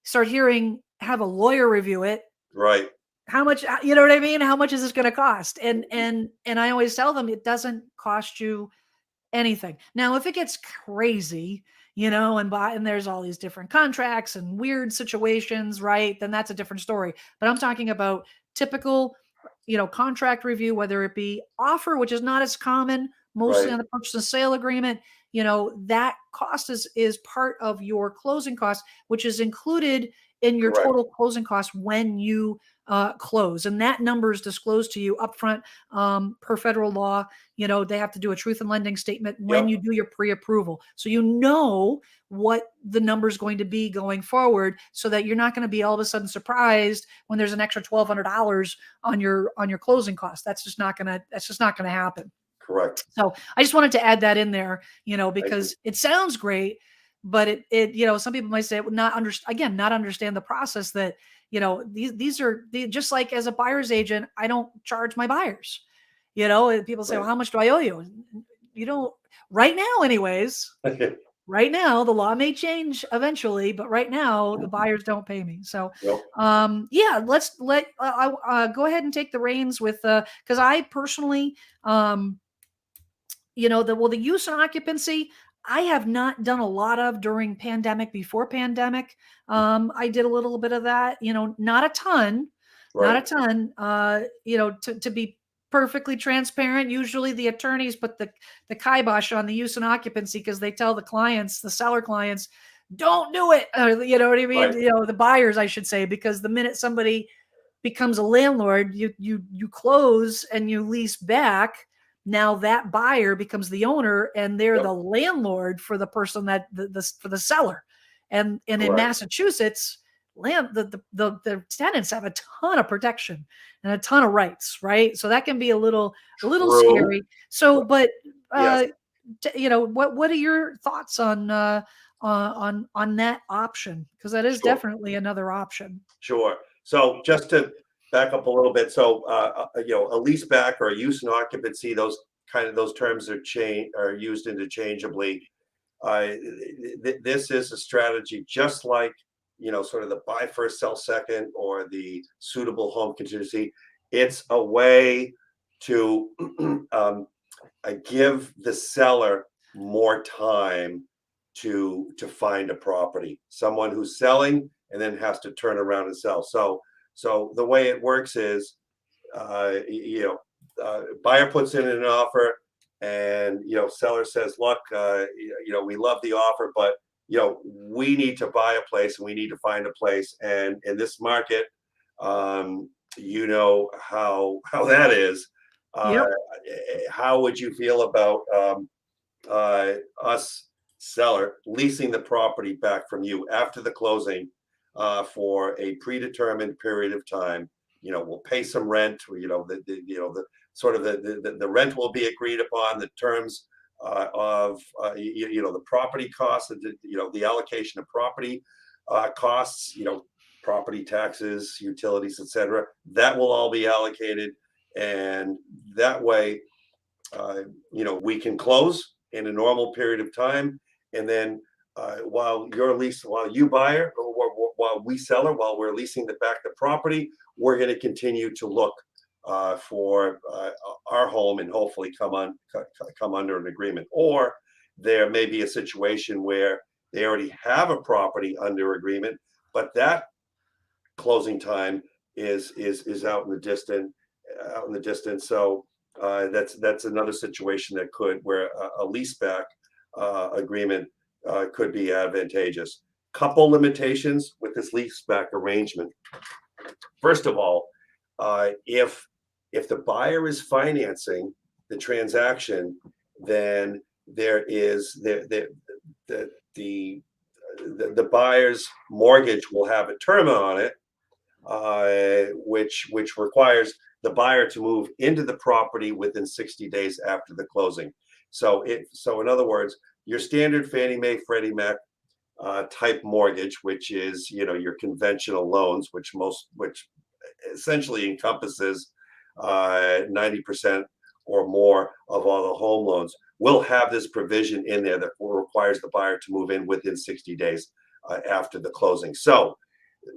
start hearing, have a lawyer review it. Right. How much, you know what I mean? How much is this going to cost? And I always tell them it doesn't cost you anything. Now, if it gets crazy, and there's all these different contracts and weird situations, right? Then that's a different story. But I'm talking about typical, contract review, whether it be offer, which is not as common, mostly on the purchase and sale agreement. That cost is part of your closing cost, which is included in your total closing cost when you close. And that number is disclosed to you upfront per federal law. They have to do a truth in lending statement when you do your pre-approval. So you know what the number is going to be going forward, so that you're not going to be all of a sudden surprised when there's an extra $1,200 on your closing cost. That's just not going to happen. Correct. So I just wanted to add that in there, because it sounds great, but it some people might say not understand the process that, these are just like as a buyer's agent, I don't charge my buyers. People say, well, how much do I owe you? You don't right now anyways. Right now, the law may change eventually, but right now the buyers don't pay me. So, let's go ahead and take the reins with, because I personally, the use and occupancy, I have not done a lot of during pandemic. Before pandemic, I did a little bit of that, not a ton, to be perfectly transparent. Usually the attorneys put the kibosh on the use and occupancy because they tell the seller clients, don't do it. You know what I mean? The buyers, I should say, because the minute somebody becomes a landlord, you close and you lease back. Now that buyer becomes the owner, and they're Yep. the landlord for the person that for the seller. And in Correct. Massachusetts, the tenants have a ton of protection and a ton of rights, right? So that can be a little True. scary. So, but Yes. what are your thoughts on that option? Because that is Sure. definitely another option. Sure. So just to back up a little bit, so a lease back or a use and occupancy, those terms are used interchangeably. This is a strategy just like sort of the buy first, sell second, or the suitable home contingency. It's a way to give the seller more time to find a property. Someone who's selling and then has to turn around and sell. So the way it works is, buyer puts in an offer, and seller says, "Look, we love the offer, but we need to buy a place and we need to find a place, and in this market, you know how that is. Uh, Yep. how would you feel about us, seller, leasing the property back from you after the closing for a predetermined period of time? We'll pay some rent. The sort of the rent will be agreed upon. The terms of the property costs, the allocation of property costs, property taxes, utilities, etc. That will all be allocated, and that way, we can close in a normal period of time, and then while you buyer, or while we seller, while we're leasing back the property, we're going to continue to look for our home and hopefully come under an agreement. Or there may be a situation where they already have a property under agreement, but that closing time is out in the distance. So that's another situation where a lease back agreement could be advantageous. Couple limitations with this lease back arrangement. First of all, if the buyer is financing the transaction, then there is the buyer's mortgage will have a term on it, which requires the buyer to move into the property within 60 days after the closing. So in other words, your standard Fannie Mae, Freddie Mac type mortgage, which is your conventional loans, which essentially encompasses 90% or more of all the home loans, will have this provision in there that requires the buyer to move in within 60 days after the closing. So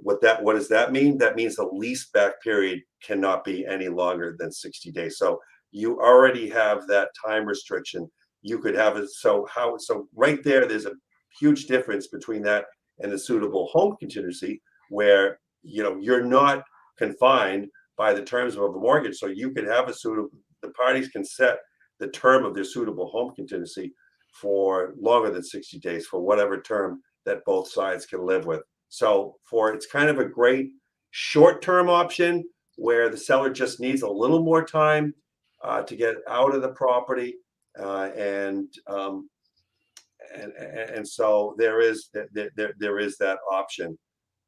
what does that mean? That means the lease back period cannot be any longer than 60 days. So you already have that time restriction. You could have it. So right there's a huge difference between that and the suitable home contingency, where you're not confined by the terms of a mortgage. So you could have the parties can set the term of their suitable home contingency for longer than 60 days, for whatever term that both sides can live with. So it's kind of a great short-term option where the seller just needs a little more time to get out of the property, and so there is that option.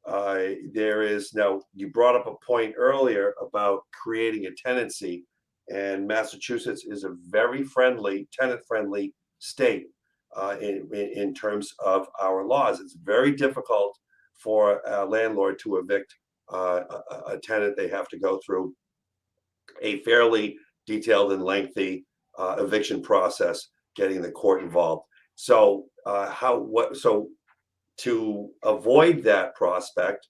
Now, you brought up a point earlier about creating a tenancy, and Massachusetts is a very tenant-friendly state in terms of our laws. It's very difficult for a landlord to evict a tenant. They have to go through a fairly detailed and lengthy eviction process, getting the court involved. So to avoid that prospect,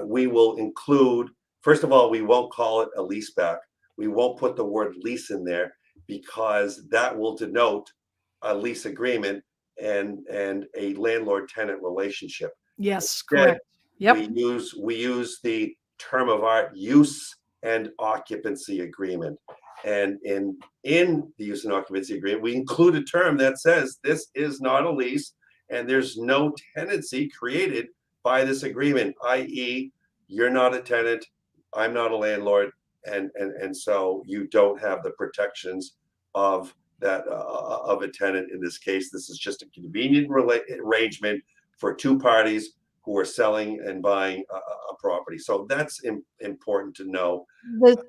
we will include, first of all, we won't call it a lease back. We won't put the word lease in there, because that will denote a lease agreement and a landlord-tenant relationship. Yes, Instead, correct. Yep. we use the term of art, use and occupancy agreement. And in the use and occupancy agreement, we include a term that says this is not a lease, and there's no tenancy created by this agreement, i.e., you're not a tenant, I'm not a landlord, and so you don't have the protections of that of a tenant. In this case, this is just a convenient arrangement for two parties who are selling and buying a property. So that's important to know. But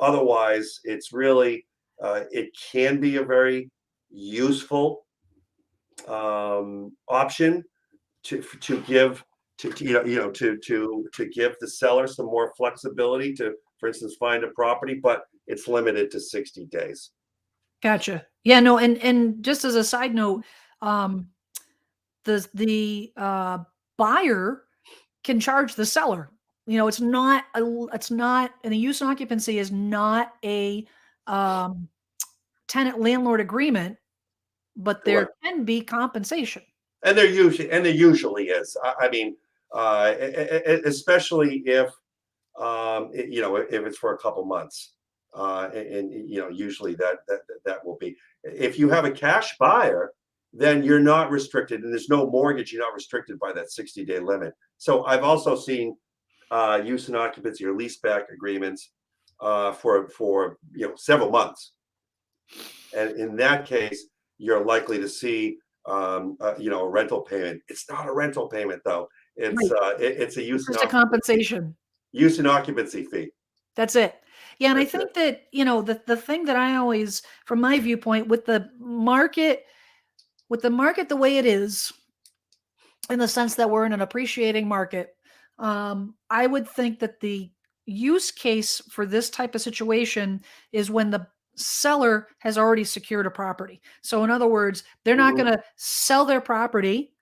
otherwise, it's really it can be a very useful option to give to give the seller some more flexibility to, for instance, find a property, but it's limited to 60 days. Gotcha. Yeah, no, and just as a side note, um, the buyer can charge the seller. It's not, and the use and occupancy is not a um, tenant landlord agreement, but there Correct. can be compensation. And there usually is. I mean, especially if if it's for a couple months, and usually that will be. If you have a cash buyer, then you're not restricted, and there's no mortgage. You're not restricted by that 60-day limit. So I've also seen use and occupancy or lease back agreements for several months, and in that case, you're likely to see a rental payment. It's not a rental payment though. Right. It's a It's just a compensation. use and occupancy fee. That's it. Yeah, and I That's it. think that, the thing that I always, from my viewpoint, with the market the way it is, in the sense that we're in an appreciating market, I would think that the use case for this type of situation is when the seller has already secured a property. So, in other words, they're not Mhm. going to sell their property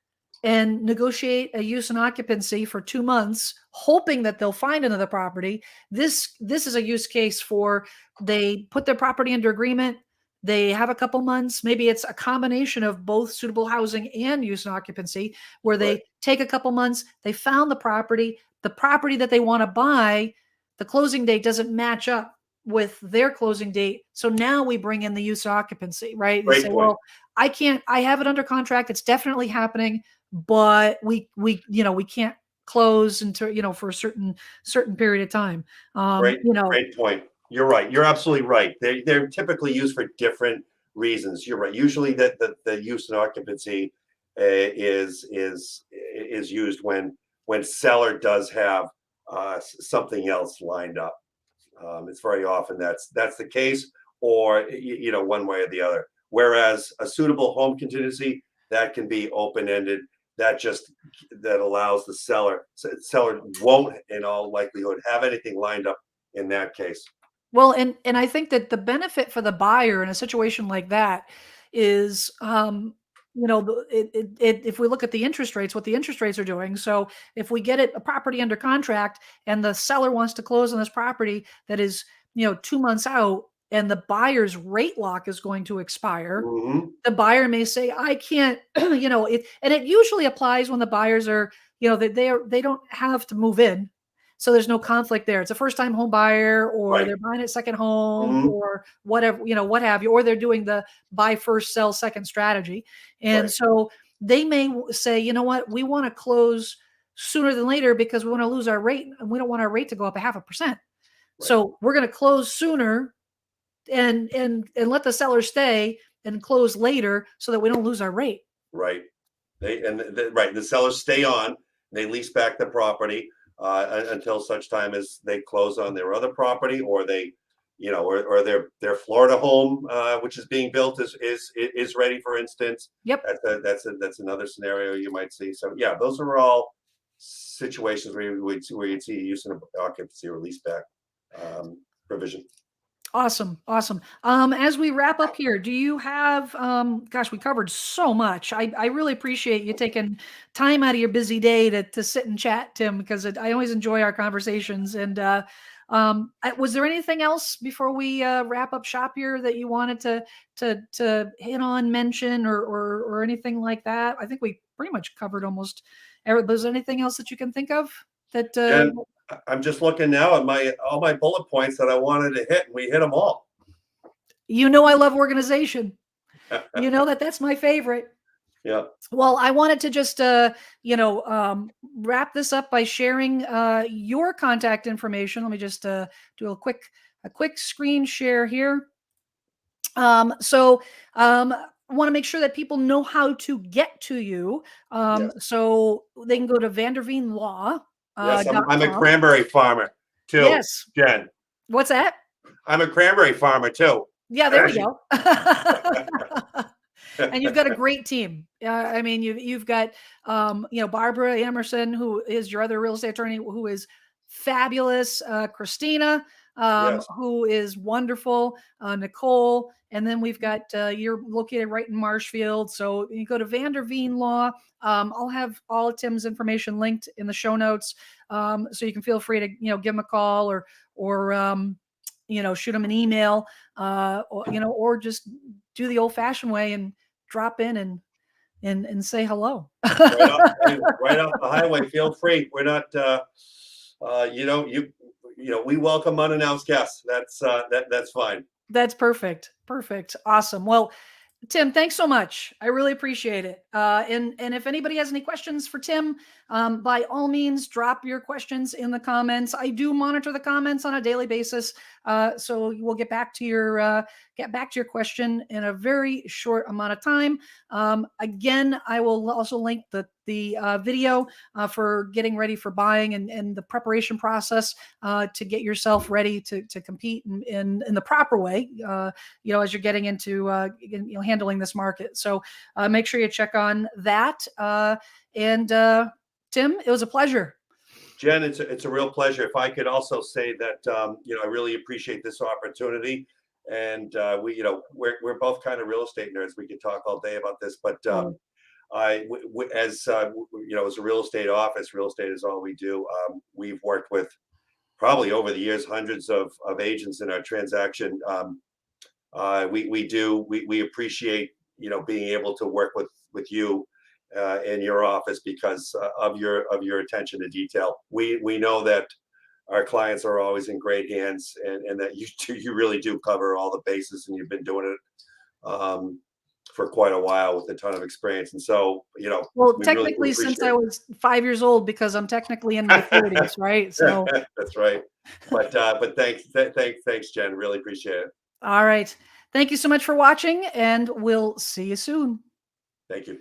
and negotiate a use and occupancy for 2 months, hoping that they'll find another property. This is a use case for, they put their property under agreement. They have a couple months. Maybe it's a combination of both suitable housing and use and occupancy, where Right, they take a couple months. They found the property that they want to buy. The closing date doesn't match up with their closing date. So now we bring in the use and occupancy, right? They say, great point. well, I have it under contract. It's definitely happening, but we can't close until, for a certain period of time. Great point. You're right. You're absolutely right. They're typically used for different reasons. You're right. Usually, the use and occupancy is used when seller does have something else lined up. It's very often that's the case, or one way or the other. Whereas a suitable home contingency, that can be open ended. That allows the seller won't in all likelihood have anything lined up in that case. Well, and I think that the benefit for the buyer in a situation like that is, if we look at the interest rates, what the interest rates are doing. So if we get a property under contract and the seller wants to close on this property that is, 2 months out, and the buyer's rate lock is going to expire, Hmm. the buyer may say, I can't, and it usually applies when the buyers are, they don't have to move in. So there's no conflict there. It's a first time home buyer, or Right. they're buying a second home, Hmm. or whatever, what have you, or they're doing the buy first, sell second strategy. And Right. so they may say, you know what, we want to close sooner than later because we want to lose our rate, and we don't want our rate to go up 0.5%. Right. So we're going to close sooner and let the seller stay and close later so that we don't lose our rate. Right. Right. The sellers stay on. They lease back the property until such time as they close on their other property, or or their Florida home, which is being built, is ready. For instance, Yep. that's another scenario you might see. So yeah, those are all situations where you'd see use of occupancy or lease back provision. Awesome. Awesome. As we wrap up here, do you have, gosh, we covered so much. I really appreciate you taking time out of your busy day to sit and chat, Tim, because I always enjoy our conversations. And was there anything else before we wrap up shop here that you wanted to hit on, mention, or anything like that? I think we pretty much covered almost everything. Was there anything else that you can think of that And I'm just looking now at all my bullet points that I wanted to hit, and we hit them all. I love organization. You know that's my favorite. Yeah. Well, I wanted to just, wrap this up by sharing your contact information. Let me just do a quick screen share here. So I want to make sure that people know how to get to you. Yes. So they can go to vanderveenlaw Yes. dot I'm a com. cranberry farmer too, Yes. Jen. What's that? I'm a cranberry farmer too. Yeah, there we As you- go. And you've got a great team. I mean, you've got Barbara Emerson, who is your other real estate attorney, who is fabulous. Christina, yes. who is wonderful. Nicole, and then we've got you're located right in Marshfield, so you go to Vanderveen Law. I'll have all of Tim's information linked in the show notes, so you can feel free to give him a call or shoot him an email, or just do the old fashioned way and drop in and say hello. Right off the highway. Feel free. We're not, we welcome unannounced guests. That's fine. That's perfect. Perfect. Awesome. Well, Tim, thanks so much. I really appreciate it. And if anybody has any questions for Tim, by all means, drop your questions in the comments. I do monitor the comments on a daily basis, so we'll get back to your question in a very short amount of time. Again, I will also link the video for getting ready for buying and the preparation process to get yourself ready to compete in the proper way. As you're getting into handling this market. So make sure you check on that. And Tim, it was a pleasure. Jen, it's a real pleasure. If I could also say that, I really appreciate this opportunity. And we're both kind of real estate nerds. We could talk all day about this, but as as a real estate office, real estate is all we do. We've worked with probably over the years hundreds of agents in our transaction. We appreciate being able to work with you in your office because of your attention to detail. We know that our clients are always in great hands, and that you really do cover all the bases, and you've been doing it for quite a while with a ton of experience. And so Well, we really do technically, since I appreciate was 5 years old, because I'm technically in my 40s, right? So, it. That's right. But thanks, Jen. Really appreciate it. all right. Thank you so much for watching, and we'll see you soon. Thank you.